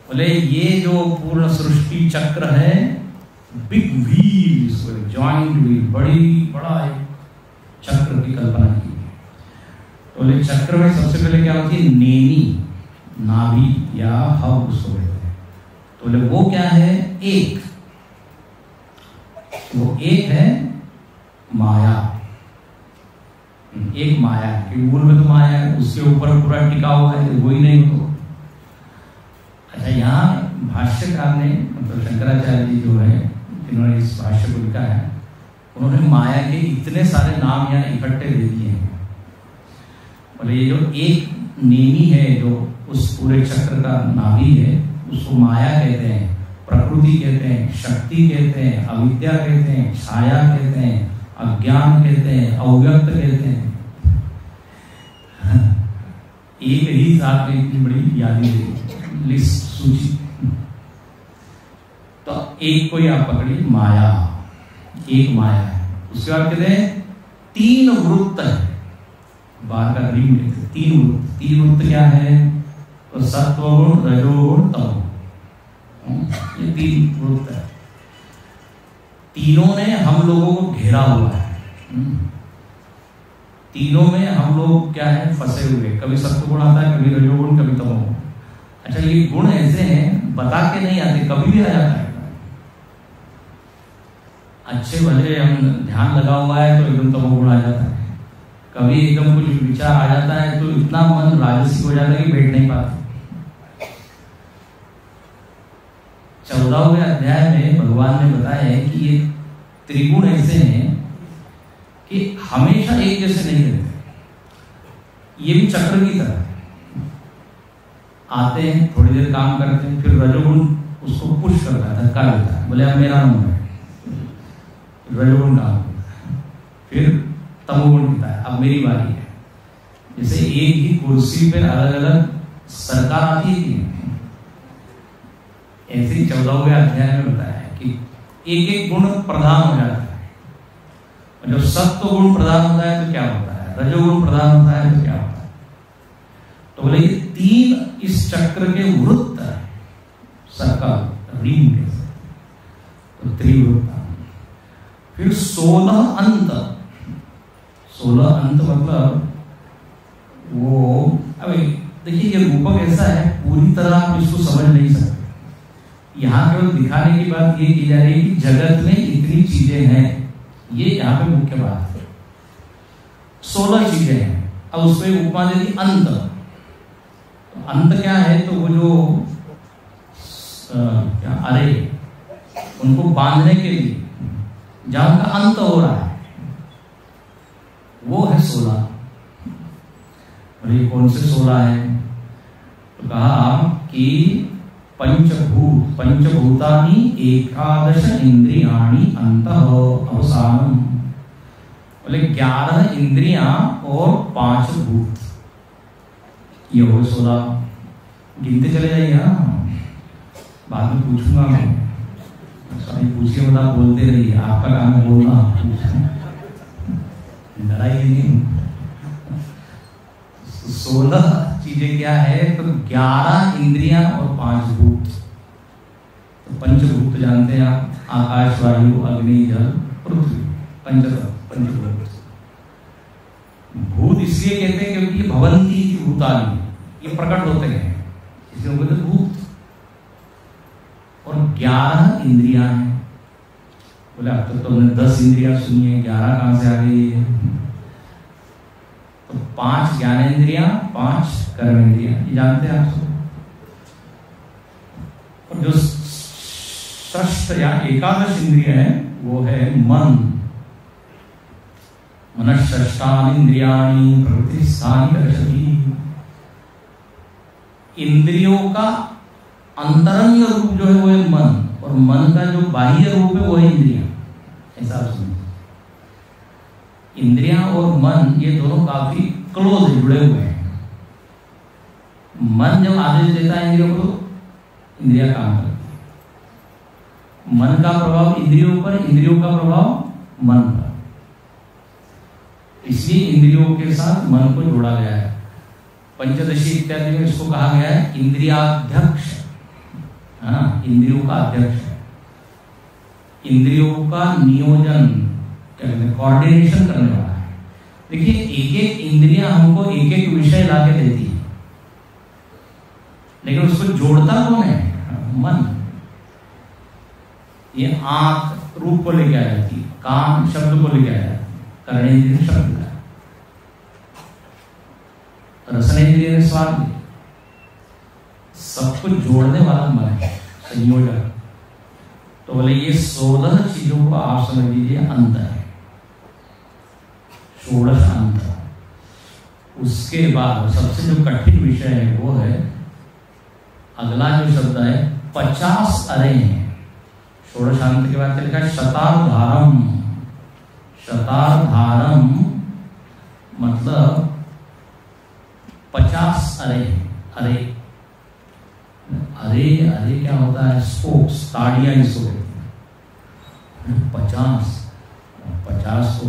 बोले ये जो पूर्ण सृष्टि चक्र है, बिग व्हील, जॉइंट व्हील, बड़ा एक चक्र की कल्पना की। बोले चक्र में सबसे पहले क्या होती है? नेमी, नाभि या हब उसको कहते हैं। तो बोले वो क्या है? एक, वो एक है माया। एक माया कि मूल में तो माया है, उसके ऊपर पूरा टिका हुआ है, वही नहीं तो। अच्छा, यहाँ भाष्यकार ने मतलब शंकराचार्य जी जो है जिन्होंने इस भाष्य को लिखा है, उन्होंने माया के इतने सारे नाम यहाँ इकट्ठे दे दिए हैं। बोले ये जो एक नेमी है, जो उस पूरे चक्र का नाभि है, उसको माया कहते हैं, प्रकृति कहते हैं, शक्ति कहते हैं, अविद्या कहते हैं, छाया कहते हैं, अज्ञान कहते हैं, अव्यक्त कहते हैं। एक ही साथ में इतनी बड़ी यादी लिस्ट, सूची। तो एक को ही आप पकड़िए, माया, एक माया है। उसके बाद कहते हैं 3 वृत्त है, बाहर का रिंग लेते हैं, 3 वृत्त। 3 वृत्त क्या है? तो सत्वगुण, रजोगुण, तमोगुण, ये 3 वृत्त है। तीनों ने हम लोगों को घेरा हुआ है। तीनों में हम लोग क्या है? फंसे हुए। कभी सत्वगुण आता है, कभी रजोगुण, कभी तमोगुण। अच्छा, ये गुण ऐसे हैं, बता के नहीं आते, कभी भी आ जाता है। अच्छे भले हम ध्यान लगा हुआ है तो एकदम तमोगुण आ जाता है, कभी एकदम कुछ विचार आ जाता है तो इतना मन राजसिक हो जाता है कि बैठ नहीं पाता। 14वें अध्याय में भगवान ने बताया है कि ये त्रिगुण ऐसे हैं कि हमेशा एक जैसे नहीं रहते। ये भी चक्र की तरह आते हैं, थोड़ी देर काम करते हैं, फिर रजोगुण उसको पुश करता है, धक्का देता है, बोले अब मेरा नंबर है, रजोगुण काम करता है, फिर तमोगुण कहता है अब मेरी बारी है। जैसे एक ही कुर्सी पर अलग अलग सरकार आती है, ऐसे ही 14वें अध्याय में बताया है कि एक एक गुण प्रधान हो जाता है। जब सत्व गुण प्रधान होता है तो क्या होता है? रजोगुण प्रधान होता है तो क्या होता है? तो बोले ये 3 इस चक्र के वृत्त है, सर्कल, रिंग, तो त्रिवृत्त। फिर 16 अंत। 16 अंत मतलब वो, अभी देखिए ये रूपक ऐसा है, पूरी तरह आप इसको समझ नहीं सकते। यहाँ केवल दिखाने की बात ये की जा रही है कि जगत में इतनी चीजें हैं, ये यहाँ पे मुख्य बात है। 16 चीजें हैं। अब उसको एक उपमा दे दी, अंत। तो अंत क्या है? तो वो जो क्या अरे उनको बांधने के लिए जहां का अंत हो रहा है वो है 16। और ये कौन से 16 है? तो कहा कि पंचभूतानि एकादश इंद्रियाणि अंतः अवसानम। बोले 11 इंद्रियां और 5 भूत, ये हो 16। गिनते चले जाइए। बाद में पूछूंगा मैं, स्वामी पूछिए, बता बोलते रहिए, आपका काम है बोलना, लड़ाई नहीं। 16 चीजें क्या है, तो 11 इंद्रियां और 5 भूत। तो पंचभूत जानते हैं आप, आकाश, वायु, अग्नि, जल, पृथ्वी, पंचभूत। भूत इसलिए कहते हैं क्योंकि भवंती भूतानि, ये प्रकट होते हैं, इसलिए बोलते भूत। और 11 इंद्रियां हैं। बोले अब तक तो हमने 10 इंद्रियां सुनी है, 11 कहां से आ गई है? तो 5 ज्ञानेंद्रियां, 5 कर्मेंद्रियां, ये जानते हैं आप सब। और जो षष्ठ या एकादश इंद्रिय है वो है मन। मनश्षष्ठानि इंद्रियाणि प्रवृत्तिस्थानि दर्शति। इंद्रियों का अंतरंग रूप जो है वो है मन, और मन का जो बाह्य रूप है वो है इंद्रियां। ऐसा आप समझिए, इंद्रियां और मन ये दोनों काफी क्लोज जुड़े हुए हैं। मन जब आदेश देता है इंद्रियों को, तो इंद्रियां काम करती है। मन का प्रभाव इंद्रियों पर, इंद्रियों का प्रभाव मन पर, इसलिए इंद्रियों के साथ मन को जोड़ा गया है। पंचदशी इत्यादि में इसको कहा गया है इंद्रियाध्यक्ष। हाँ, इंद्रियों का अध्यक्ष है, इंद्रियों का नियोजन क्या कहते हैं, कोऑर्डिनेशन करने वाला है। देखिए, एक एक इंद्रियां हमको एक एक विषय लाके देती है, लेकिन उसको जोड़ता कौन है? मन। ये आंख रूप को लेके आ जाती है, कान शब्द को लेके आ जाती है, कर्णेंद्रिय शब्द का, रसनेंद्रिय स्वाद, सब कुछ जोड़ने वाला मन है, संयोजक। तो बोले ये 16 चीजों को आप समझ लीजिए अंत है, 16 अंत। उसके बाद सबसे जो कठिन विषय है वो है अगला जो शब्द है 50 अरे हैं। 16 अंत के बाद लिखा है शताधारम। शताधारम मतलब 50 अरे। अरे अरे अरे क्या होता है? स्पोक्स, ताड़ियां इसको कहते हैं। 50 को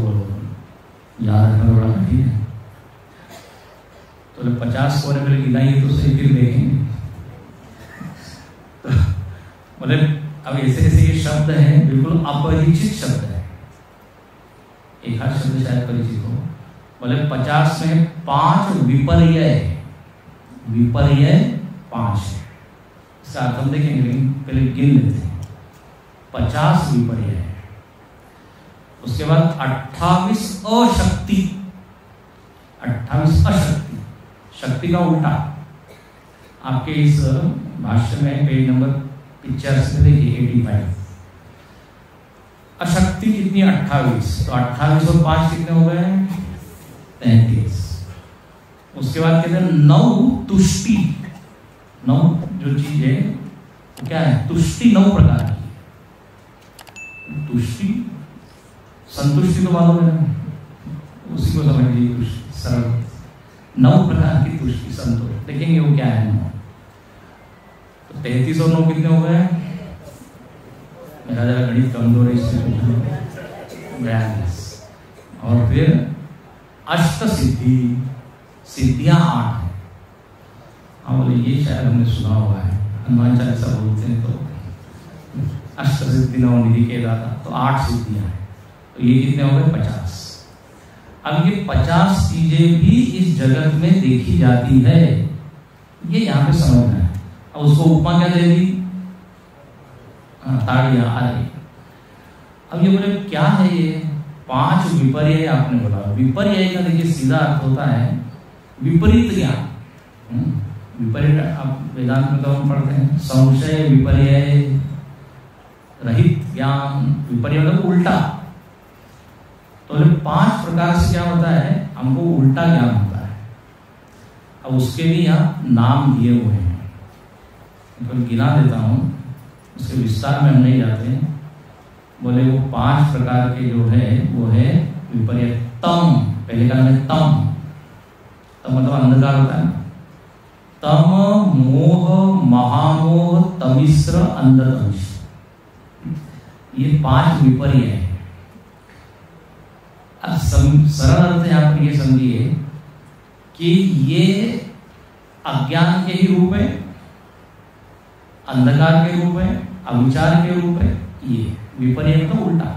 याद रखना बड़ा कठिन है। तो 50 को पहले गिनाइए तो सही, फिर देखेंगे। तो बोले अब ऐसे ऐसे ये शब्द है, बिल्कुल अपरिचित शब्द है, एक हर शब्द शायद परिचित हो। बोले 50 में 5 विपर्य, विपर्य 5 है। इसका अर्थ हम देखेंगे, लेकिन पहले गिन लेते हैं। 50 विपर्य है। उसके बाद 28 अशक्ति, 28 अशक्ति, शक्ति का उल्टा। आपके इस भाष्य में पेज नंबर 85 में देखिए 85। अशक्ति कितनी? 28। तो 28 और 5 कितने हो गए? 33। उसके बाद कहते हैं 9 तुष्टि। 9 जो चीज है क्या है? तुष्टि 9 प्रकार की। तुष्टि संतुष्टि तो मालूम है ना, उसी को समझ लीजिए। तुष्टि सरल 9 प्रकार की तुष्टि, संतोष। देखेंगे वो क्या है 9। तो 33 और 9 कितने हो गए? मेरा जरा गणित कमजोर है, इससे 42। और फिर अष्ट सिद्धि, सिद्धियां 8 है। हाँ बोले ये शायद हमने सुना हुआ है, हनुमान चालीसा बोलते हैं तो अष्ट सिद्धि नवनिधि के दाता, तो 8 सिद्धियां हैं। तो ये कितने हो गए? 50। अब ये 50 चीजें भी इस जगत में देखी जाती है, ये यहाँ पे समझना है। अब उसको उपमा क्या दे दी? ताड़ियां, अरे। अब ये बोले क्या है ये? 5 विपर्य आपने बोला। विपर्य का देखिए सीधा अर्थ होता है विपरीत ज्ञान। विपरीत आप वेदांत में तो हम पढ़ते हैं संशय विपर्य रहित ज्ञान। विपर्य मतलब उल्टा। तो 5 प्रकार से क्या होता है? हमको उल्टा ज्ञान होता है। अब उसके भी यहाँ नाम दिए हुए हैं, तो गिना देता हूँ, उसके विस्तार में हम नहीं जाते हैं। बोले वो 5 प्रकार के जो है वो है विपर्य। तम, पहले का नाम है तम। तम मतलब अंधकार होता है ना, तम मोह महामोह तमिश्र अंधतमिश्र, ये 5 विपर्य है। अब सरल अर्थ यहाँ पर ये समझिए कि ये अज्ञान के ही रूप है, अंधकार के रूप है, अविचार के रूप है। ये विपर्य तो उल्टा।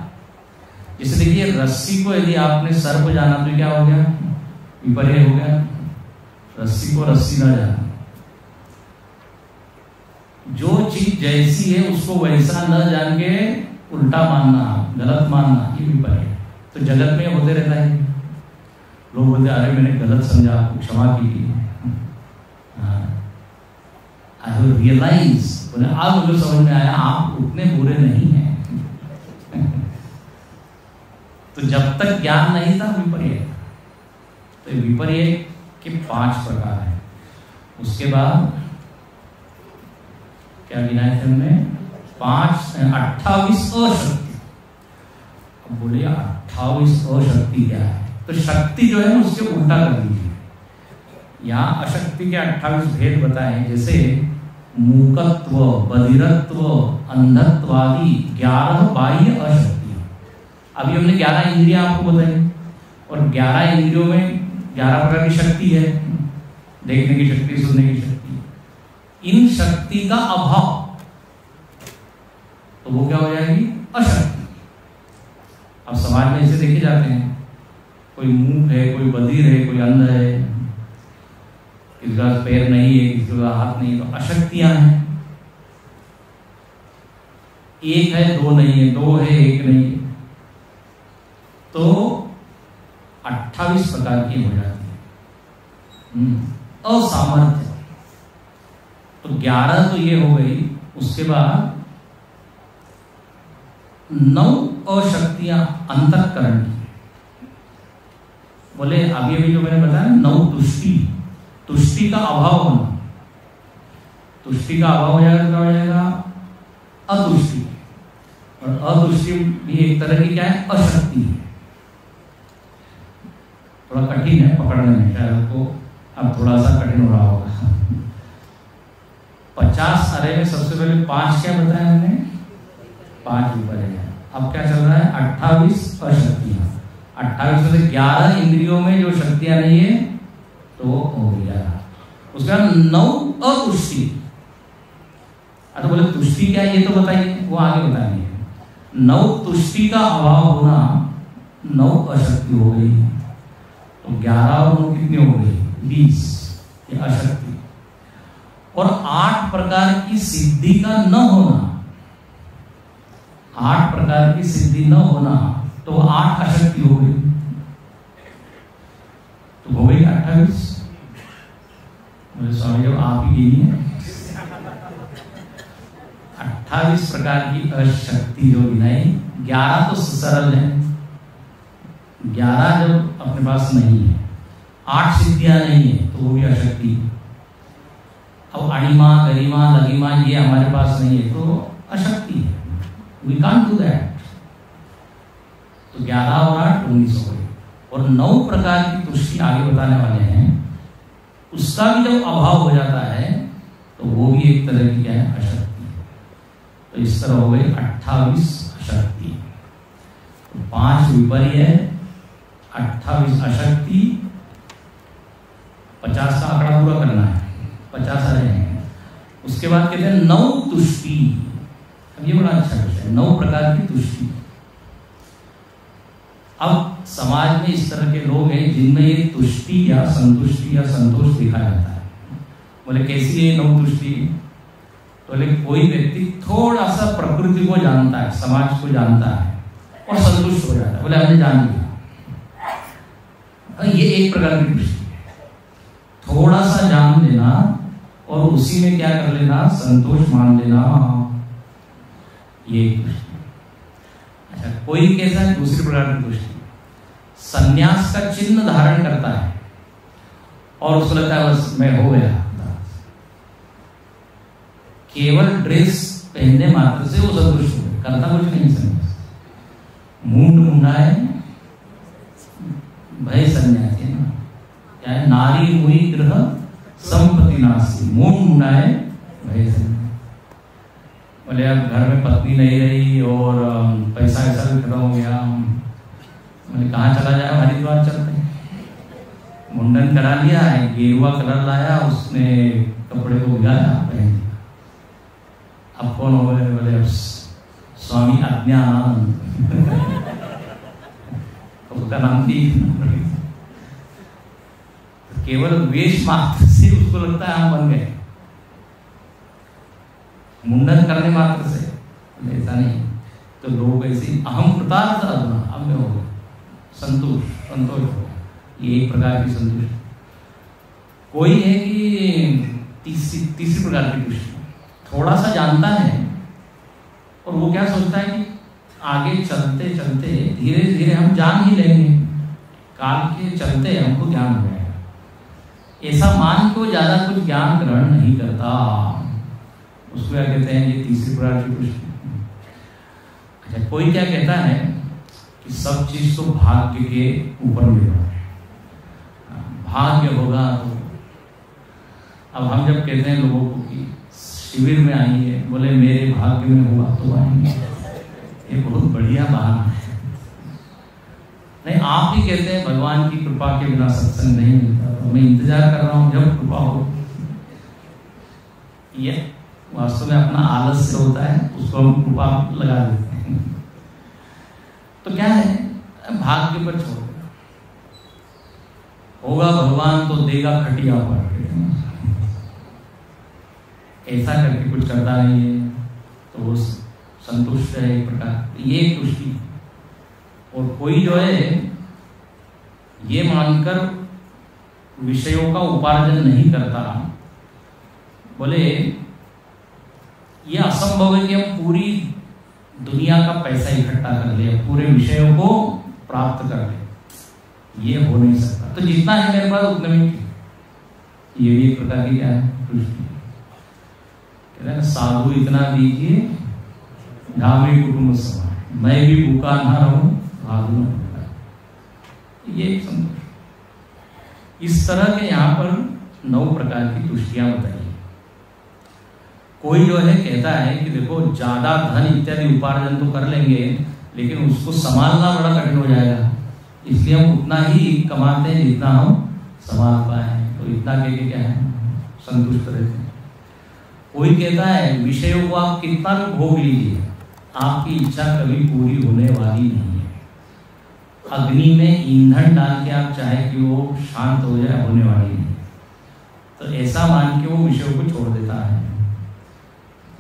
जैसे देखिए रस्सी को यदि आपने सर्प जाना तो क्या हो गया, विपर्य हो गया। रस्सी को रस्सी ना जाना, जो चीज जैसी है उसको वैसा न जान के उल्टा मानना, गलत मानना, ये विपर्य है। तो जगत में होते रहता है। लोग बोलते अरे मैंने गलत समझा, आपको क्षमा कीजिए। आई विल रियलाइज, बोले आप मुझे समझ में आया आप उतने बुरे नहीं हैं। तो जब तक ज्ञान नहीं था विपर्य। तो विपर्य के 5 प्रकार हैं। उसके बाद क्या गिनाए थे हमने? 28 अशक्ति। अब बोले 28 अशक्ति क्या है? तो शक्ति जो है ना उसके उल्टा कर दीजिए। यहाँ अशक्ति के 28 भेद बताए, जैसे मूकत्व, बधिरत्व, अंधत्व आदि 11 बाह्य अशक्ति। अभी हमने 11 इंद्रियां आपको बताई, और 11 इंद्रियों में 11 प्रकार की शक्ति है। देखने की शक्ति, सुनने की शक्ति। इन शक्ति का अभाव तो वो क्या हो जाएगी? अशक्ति। अब समाज में ऐसे देखे जाते हैं, कोई मूक है, कोई बधिर है, कोई अंध है, किसी का पैर नहीं है, किसी का हाथ नहीं, तो अशक्तियां हैं। एक है, 2 नहीं है, 2 है, 1 नहीं है, तो 28 प्रकार की हो जाती है। असामर्थ्य तो 11 तो ये हो गई। उसके बाद 9 अशक्तियां अंतःकरण की। बोले अभी जो मैंने बताया 9 तुष्टि, तुष्टि का अभाव होना। तुष्टि का अभाव हो जाएगा तो क्या हो जाएगा? अतुष्टि। और अतुष्टि भी एक तरह की क्या है? अशक्ति है। थोड़ा कठिन है पकड़ने में, शायद आपको अब थोड़ा सा कठिन हो रहा होगा। 50 अरे में सबसे पहले 5 क्या बताया हमने? 5 ऊपर है। अब क्या चल रहा है? 28 अशक्तियां। 28 में से 11 इंद्रियों में जो शक्तियां नहीं है तो हो गया। उसके बाद 9 अतुष्टि। तो बोले तुष्टि क्या है ये तो बताइए, वो आगे बताएंगे। 9 तुष्टि का अभाव होना, 9 अशक्ति हो गई। तो 11 और 9 कितनी हो गई? 20 ये अशक्ति। और 8 प्रकार की सिद्धि का न होना, 8 प्रकार की सिद्धि न होना, तो 8 अशक्ति हो गई। तो हो गई 28। स्वामी जब आप ही गिनिए 28 प्रकार की अशक्ति जो गिनाई। 11 तो सरल है, 11 जब अपने पास नहीं है, 8 सिद्धियां नहीं है तो वो भी अशक्ति। अब अणिमा, गरिमा, लगिमा ये हमारे पास नहीं है तो अशक्ति है। We can't do that. तो 11 और 8 19 हो गए। और 9 प्रकार की तुष्टि आगे बताने वाले हैं, उसका भी जब अभाव हो जाता है तो वो भी एक तरह की क्या है? अशक्ति है। तो इस तरह हो गई 28 अशक्ति। तो 5 विपर्य, 28 अशक्ति, 50 का आंकड़ा पूरा करना है, 50 आ रहे हैं। उसके बाद कहते हैं 9 तुष्टि। अब ये बड़ा अच्छा विषय है, 9 प्रकार की तुष्टि। अब समाज में इस तरह के लोग हैं जिनमें ये तुष्टि या संतुष्टि या संतोष दिखाया जाता है। बोले कैसी है 9 तुष्टि? तो बोले कोई व्यक्ति थोड़ा सा प्रकृति को जानता है, समाज को जानता है और संतुष्ट हो जाता है। बोले हमने जान लिया। ये एक प्रकार की तुष्टि है। थोड़ा सा जान लेना और उसी में क्या कर लेना? संतोष मान लेना, ये तुष्टि। अच्छा, कोई कैसा है? दूसरी प्रकार की तुष्टि, संन्यास का चिन्ह धारण करता है और उसको लगता है बस मैं हो गया। केवल ड्रेस पहनने मात्र से वो संतुष्ट हो गया, करता कुछ नहीं। संन्यास मूंड मुंडाए भय संन्यास है ना, क्या है? नारी मुई गृह संपत्ति नासी मून मुनाए भय से। बोले अब घर में पत्नी नहीं रही और पैसा ऐसा भी खत्म हो गया, बोले कहाँ चला जाए, हरिद्वार चलते हैं। मुंडन करा लिया, गेरुआ कलर लाया, उसने कपड़े को भिगाया, पहन दिया। अब कौन हो गए, बोले स्वामी अज्ञानानंद उसका नाम थी। केवल वेश मात्र से उसको लगता है हम बन गए, मुंडन करने मात्र से, ऐसा नहीं। तो लोग ऐसे अहम कृतार्थ अधुना, अब में हो गए संतोष हो गया, ये एक प्रकार की संतुष्टि। कोई है कि तीसरी प्रकार की तुष्टि, थोड़ा सा जानता है और वो क्या सोचता है कि आगे चलते चलते धीरे धीरे हम जान ही लेंगे, काल के चलते हमको ज्ञान हो जाएगा, ऐसा मान के वो ज्यादा कुछ ज्ञान ग्रहण नहीं करता। उसको क्या कहते हैं, ये तीसरी प्रकार की तुष्टि। अच्छा, कोई क्या कहता है कि सब चीज तो भाग्य के ऊपर निर्भर है, भाग्य होगा तो। अब हम जब कहते हैं लोगों को कि शिविर में आइए, बोले मेरे भाग्य में हुआ तो आएंगे, ये बहुत बढ़िया बहाना है। नहीं, आप ही कहते हैं भगवान की कृपा के बिना सत्संग नहीं मिलता, तो मैं इंतजार कर रहा हूं जब कृपा हो। ये वास्तव में अपना आलस्य होता है, उसको हम कृपा लगा देते हैं। तो क्या है, भाग्य पर छोड़, होगा भगवान तो देगा खटिया पर, ऐसा करके कुछ करता नहीं है तो वो संतुष्ट है एक प्रकार, ये तुष्टि। और कोई जो है ये मानकर विषयों का उपार्जन नहीं करता, बोले ये असंभव है कि हम पूरी दुनिया का पैसा इकट्ठा कर ले, पूरे विषयों को प्राप्त कर ले, ये हो नहीं सकता। तो जितना है मेरे पास उतने में, ये भी एक प्रकार की क्या है, तुष्टि। कहते हैं साधु इतना दीजिए धामी कुटुंब समाए, मैं भी भूखा ना रहूं साधु न भूखा, ये एक संतोष। इस तरह के यहाँ पर 9 प्रकार की तुष्टियां बताई। कोई जो है कहता है कि देखो ज्यादा धन इत्यादि उपार्जन तो कर लेंगे, लेकिन उसको संभालना बड़ा कठिन हो जाएगा, इसलिए हम उतना ही कमाते हैं जितना हम संभाल पाए, तो इतना कह के क्या है संतुष्ट रहते हैं। कोई कहता है विषयों को आप कितना भी भोग लीजिए, आपकी इच्छा कभी पूरी होने वाली नहीं है। अग्नि में ईंधन डाल के आप चाहे कि वो शांत हो जाए, होने वाली नहीं। तो ऐसा मान के वो विषयों को छोड़ देता है,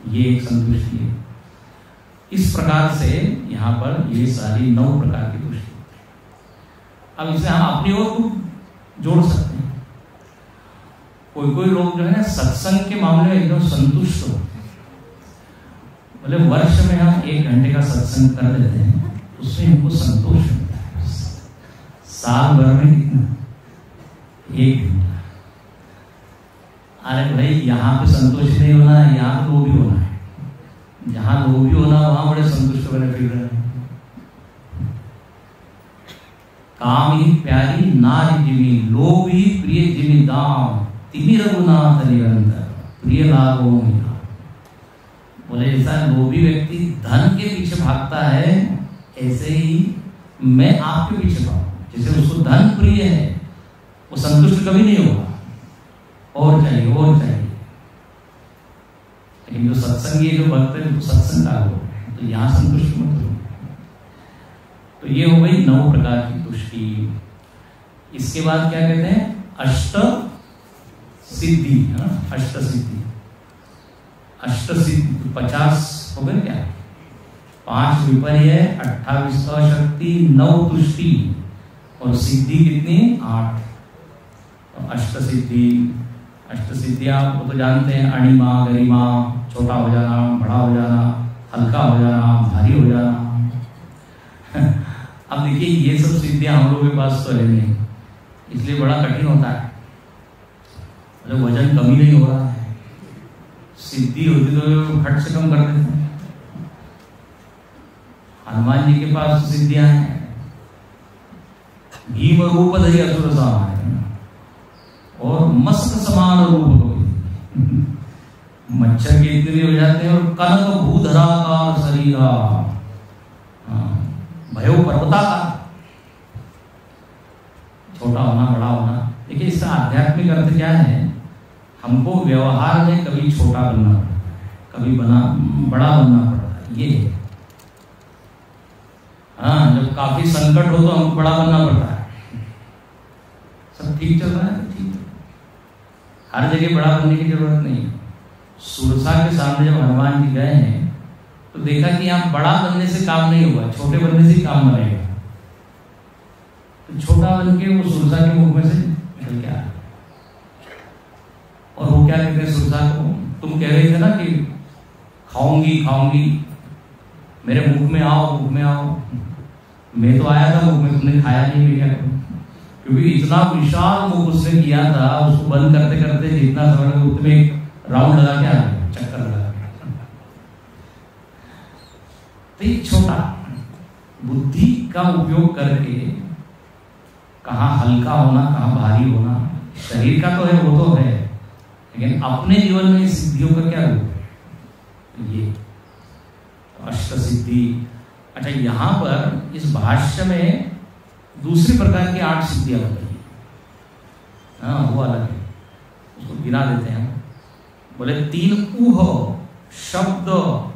ये एक संतुष्टि है। इस प्रकार से यहाँ पर ये सारी 9 प्रकार की तुष्टि। अब इसे हम अपनी ओर को जोड़ सकते हैं। कोई लोग जो है सत्संग के मामले में एकदम संतुष्ट होते हैं, बोले वर्ष में हम 1 घंटे का सत्संग कर लेते हैं, उसमें हमको संतोष मिलता है। साल भर में कितना 1 घंटा। अरे भाई यहाँ पे संतोष नहीं होना है, यहाँ पे लोभी होना है। जहां लोभी होना वहां बड़े संतुष्ट बने फिर रहे हैं। काम ही प्यारी नारी जिमी, लोभ ही प्रिय जिमी दाम, तिमी रघुनाथ निरंतर प्रिय लागो मिला। बोले ऐसा लोभी व्यक्ति धन के पीछे भागता है, ऐसे ही मैं आपके पीछे भागूं। जैसे उसको धन प्रिय है, वो संतुष्ट कभी नहीं होगा, और चाहिए और चाहिए। लेकिन जो सत्संगी जो भक्त है, तो सत्संग का हो, तो यहाँ संतुष्ट मत हो। तो ये हो गई 9 प्रकार की तुष्टि। इसके बाद क्या कहते हैं, अष्ट सिद्धि। अष्ट सिद्धि, अष्ट सिद्धि 50 हो गए क्या, 5 विपर्य, 28 अशक्ति, 9 तुष्टि और सिद्धि कितनी 8। तो अष्ट सिद्धि, अष्ट सिद्धियां वो तो जानते हैं, अणिमा गरिमा, छोटा हो जाना, बड़ा हो जाना, हल्का हो जाना, भारी हो जाना। अब देखिए ये सब सिद्धियां हम लोगों के पास तो है नहीं, इसलिए बड़ा कठिन होता है। मतलब वजन कमी नहीं हो रहा है, सिद्धि होती तो फट से कम कर देते हैं। हनुमान जी के पास तो सिद्धियां हैं, भीम रूप धरि असुर सहाय और मस्त समान रूप हो। मच्छर के इतने हो जाते हैं। और कनक भूधराकार शरीरा भयो पर्वता का, छोटा होना बड़ा होना। देखिए इसका आध्यात्मिक अर्थ क्या है, हमको व्यवहार में कभी छोटा बनना पड़ता है, कभी बड़ा बनना पड़ता है, ये है। हाँ, जब काफी संकट हो तो हमको बड़ा बनना पड़ता है। सब ठीक चल रहा है, ठीक है, हर जगह बड़ा बनने की जरूरत नहीं है। सुरसा के सामने जब हनुमान जी गए हैं तो देखा कि यहाँ बड़ा बनने से काम नहीं हुआ, छोटे बनने से काम बनेगा। तो छोटा बन के वो सुरसा के मुख में से निकल के आ, और वो क्या कहते हैं सुरसा को, तुम कह रहे थे ना कि खाऊंगी खाऊंगी, मेरे मुख में आओ, मुख में आओ। मैं तो आया था मुख में, तुमने खाया नहीं, मैं क्या करूं? क्योंकि इतना विशाल मुख उसने किया था, उसको बंद करते करते जितना समय लगा उतने एक राउंड लगा के आ गया, चक्कर लगा। तो ये छोटा बुद्धि का उपयोग करके कहाँ हल्का होना, कहाँ भारी होना, शरीर का तो है, वो तो है, लेकिन अपने जीवन में सिद्धियों का क्या रूप है? ये अष्ट सिद्धि। अच्छा, यहां पर इस भाष्य में दूसरी प्रकार की 8 सिद्धियां बताई। हाँ, वो अलग है, उसको गिना देते हैं। बोले 3 ऊह, शब्द,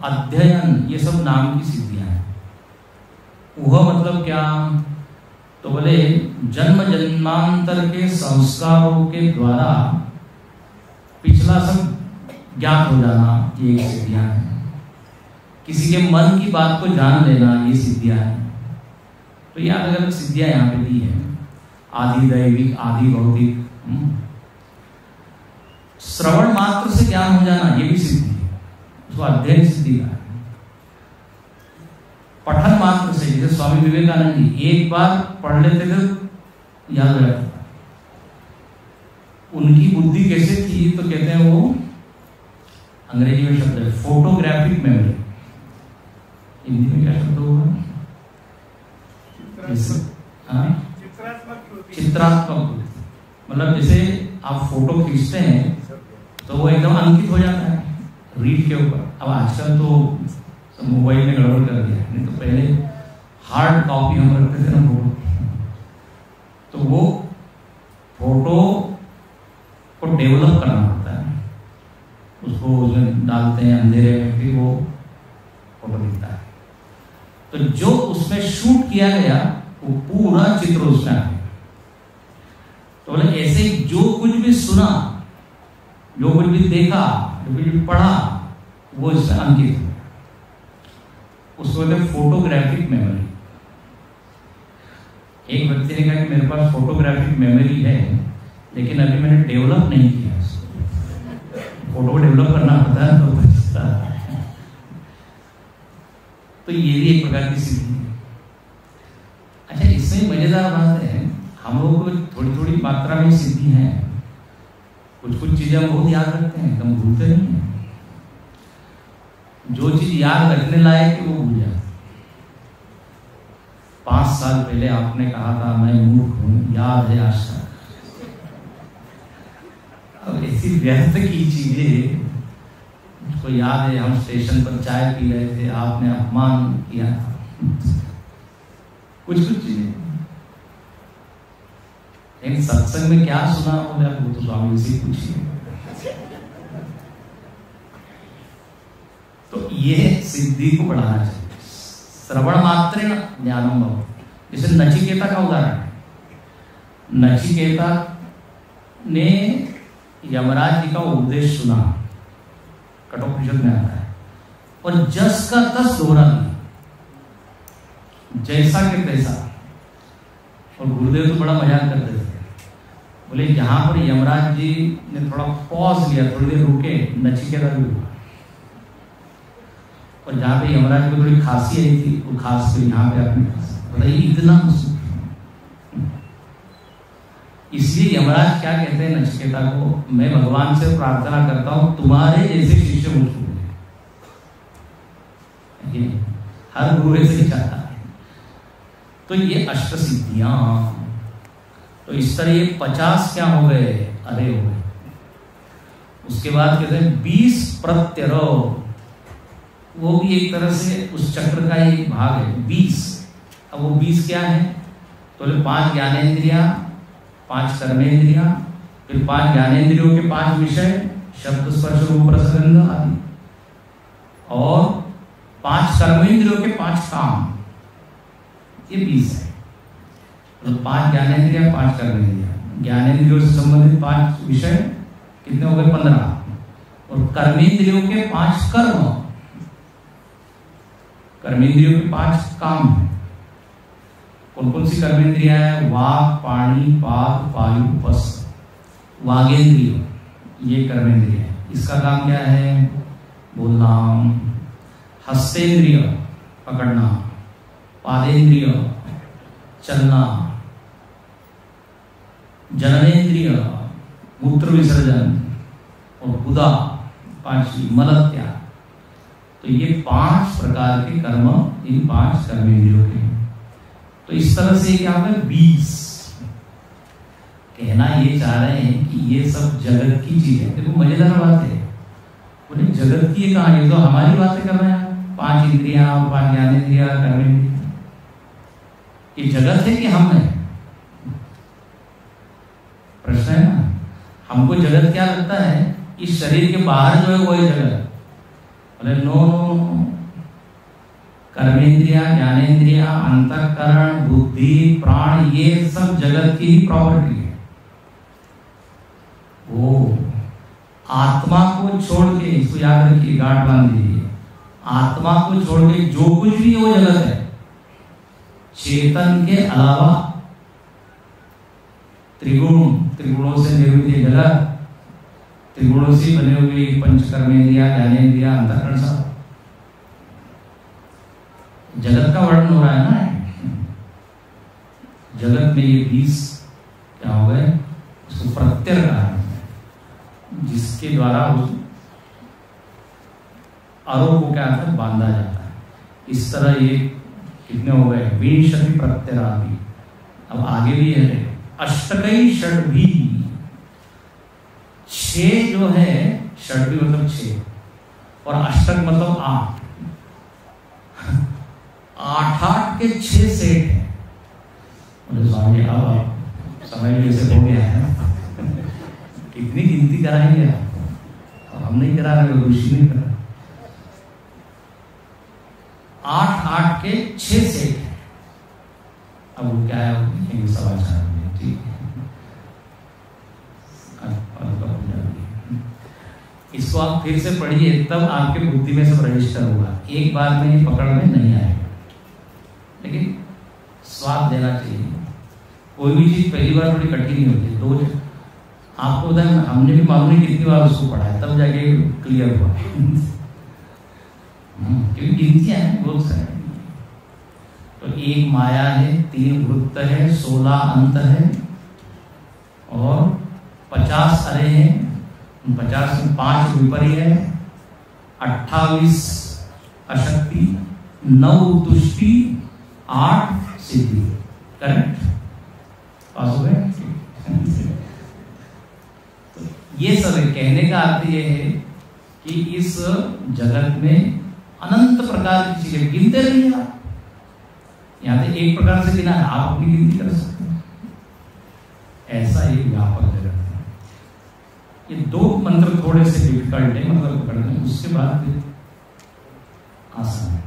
अध्ययन, ये सब नाम की सिद्धियां हैं। ऊह मतलब क्या? तो बोले जन्म जन्मांतर के संस्कारों के द्वारा पिछला सब ज्ञात हो जाना, ये एक सिद्धियां हैं। किसी के मन की बात को जान लेना, ये सिद्धियां हैं। तो ये अलग अलग सिद्धियां यहाँ पे दी है, आदि दैविक, आदि भौतिक। श्रवण मात्र से ज्ञान हो जाना, ये भी सिद्धि है, उसको अध्ययन सिद्धि का। पठन मात्र से, जैसे स्वामी विवेकानंद जी एक बार पढ़ लेते थे याद रहता था। उनकी बुद्धि कैसे थी? तो कहते हैं वो, अंग्रेजी में शब्द है फोटोग्राफिक मेमोरी, हिंदी में क्या शब्द होगा? चित्रात्मक। मतलब जैसे आप फोटो खींचते हैं तो वो एकदम अंकित हो जाता है रीड के ऊपर। अब आजकल तो सब मोबाइल में गड़बड़ कर दिया, नहीं तो पहले हार्ड कॉपी हम रखते थे ना फोटो, तो वो फोटो को डेवलप करना पड़ता है, उसको उसमें डालते हैं अंधेरे में, फिर वो फोटो दिखता है। तो जो उसमें शूट किया गया वो पूरा चित्र उसमें आ गया। तो बोले ऐसे जो कुछ भी सुना, जो कुछ भी देखा, जो कुछ भी पढ़ा, वो इसमें अंकित हो, उसको बोलते फोटोग्राफिक मेमोरी। एक व्यक्ति ने कहा कि मेरे पास फोटोग्राफिक मेमोरी है, लेकिन अभी मैंने डेवलप नहीं किया उसको। फोटो डेवलप करना पड़ता है तो बचता है। तो ये भी एक प्रकार की सिद्धि है। अच्छा, इसमें मजेदार बात है, हम लोग को थोड़ी थोड़ी मात्रा में सिद्धि है, कुछ कुछ चीजें हम बहुत याद रखते हैं, हम भूलते नहीं हैं। जो चीज याद रखने लायक है वो भूल जाते। 5 साल पहले आपने कहा था मैं मूर्ख हूं, याद है आज तक। अब ऐसी व्यर्थ की चीजें, उसको याद है हम स्टेशन पर चाय पी रहे थे, आपने अपमान किया था, कुछ कुछ चीजें। लेकिन सत्संग में क्या सुना, बोले आप वो तो स्वामी से पूछिए। तो ये सिद्धि को बढ़ाना चाहिए। श्रवण मात्र ज्ञानम भव। जैसे नचिकेता का उदाहरण है, नचिकेता ने यमराज जी का उपदेश सुना, कठोपनिषद में आता है, और जस का तस दोहरा दिया, जैसा के तैसा। और गुरुदेव तो बड़ा मजाक करते थे, बोले जहां पर यमराज जी ने थोड़ा पॉज लिया, थोड़ी देर रुके, नचिकेता भी हुआ। और जहां पे यमराज को थोड़ी खांसी आई थी, वो खांस को यहाँ पे आपने बताइए, इतना इसलिए यमराज क्या कहते हैं नचिकेता को, मैं भगवान से प्रार्थना करता हूं तुम्हारे जैसे शिष्य मुझको मिले। हर गुरु ऐसे चाहता है। तो ये अष्ट सिद्धियां, तो इस तरह ये 50 क्या हो गए, अरे हो गए। उसके बाद कहते हैं 20 प्रत्यरोह, वो भी एक तरह से उस चक्र का एक भाग है 20। अब वो 20 क्या है? तो 5 ज्ञानेंद्रिया, 5 कर्मेंद्रिया, फिर 5 ज्ञानेंद्रियों के 5 विषय, शब्द स्पर्श रूप रस गंध आदि, और 5 कर्मेंद्रियों के 5 काम, ये 20 है। तो 5 ज्ञानेंद्रिया, 5 कर्मेंद्रिया, ज्ञानेंद्रियों से संबंधित 5 विषय, कितने हो गए? 15। और कर्मेंद्रियों के 5 कर्म, कर्मेंद्रियों के 5 काम है। कौन कौन सी कर्मेंद्रिया है? वाक, पाणी, पाद, वायु, वस। वागेंद्रिय ये कर्मेंद्रिय है, इसका काम क्या है? बोलना। हस्तेंद्रिय पकड़ना, पादेंद्रिय चलना, जननेंद्रिय मूत्र विसर्जन, और बुधा 5वीं मलत्याग। तो ये 5 प्रकार के कर्म इन 5 कर्मेंद्रियों के। तो इस तरह से क्या होगा? 20। कहना ये चाह रहे हैं कि ये सब जगत की चीज है। देखो मजेदार बात है, बोले जगत की कहा, ये तो हमारी बातें कर रहे हैं। 5 इंद्रियां, 5 ज्ञानेंद्रिया, कर्मेंद्रिया, ये जगत है कि हम है? प्रश्न है ना। हमको जगत क्या लगता है? इस शरीर के बाहर जो है वो है जगत। बोले नो, कर्मेंद्रिया, ज्ञानेंद्रिया, अंतःकरण, बुद्धि, प्राण, ये सब जगत की ही प्रॉपर्टी है। वो आत्मा को छोड़ के, इसको याद रखिए, गांठ बांध लीजिए, आत्मा को छोड़ के जो कुछ भी वो जगत है। चेतन के अलावा त्रिगुणों से निर्मित ये जगत, त्रिगुणों से बने हुए पंचकर्मेंद्रिया, ज्ञानेंद्रिया, अंतःकरण, सब जगत का वर्णन हो रहा है ना। जगत में ये 20 क्या हो गए? उसको प्रत्यय कहा है, जिसके द्वारा उस आरोप को क्या है? बांधा जाता है। इस तरह ये कितने हो गए? 20 प्रत्यय। अब आगे भी है अष्टकई षड्भी। 6 जो है, षड्भी मतलब 6, और अष्टक मतलब 8। 8 के 6 सेट है। स्वामी अब आप समझ में से हो गया है। कितनी गिनती कराएंगे आप? हम नहीं करा रहे, ऋषि नहीं करा। 8 के 6 सेट है। अब वो क्या है? समाचार में, ठीक है। इसको आप फिर से पढ़िए, तब आपके बुद्धि में सब रजिस्टर होगा। एक बार में ये पकड़ में नहीं आएगा, लेकिन स्वाद देना चाहिए। कोई भी चीज पहली बार थोड़ी कठिन नहीं होती। 2 आपको पता है, हमने भी मालूम नहीं कितनी बार उसको पढ़ा है, तब जाके क्लियर हुआ। क्योंकि गिनतियां हैं बहुत सारी। तो 1 माया है, 3 वृत्त है, 16 अंत है, और 50 अरे हैं। 50 में 5 विपर्य है, 28 अशक्ति, 9 तुष्टि, 8 सिद्धि। करेक्ट? पास हो गए? तो ये सब कहने का अर्थ ये है कि इस जगत में अनंत प्रकार की चीजें, गिनते रहिए आप। यहाँ से एक प्रकार से गिना है, आप अपनी गिनती कर सकते हैं। ऐसा एक व्यापक जगत है। ये 2 मंत्र थोड़े से डिफिकल्ट है, मतलब पकड़ने, उसके बाद आसान है।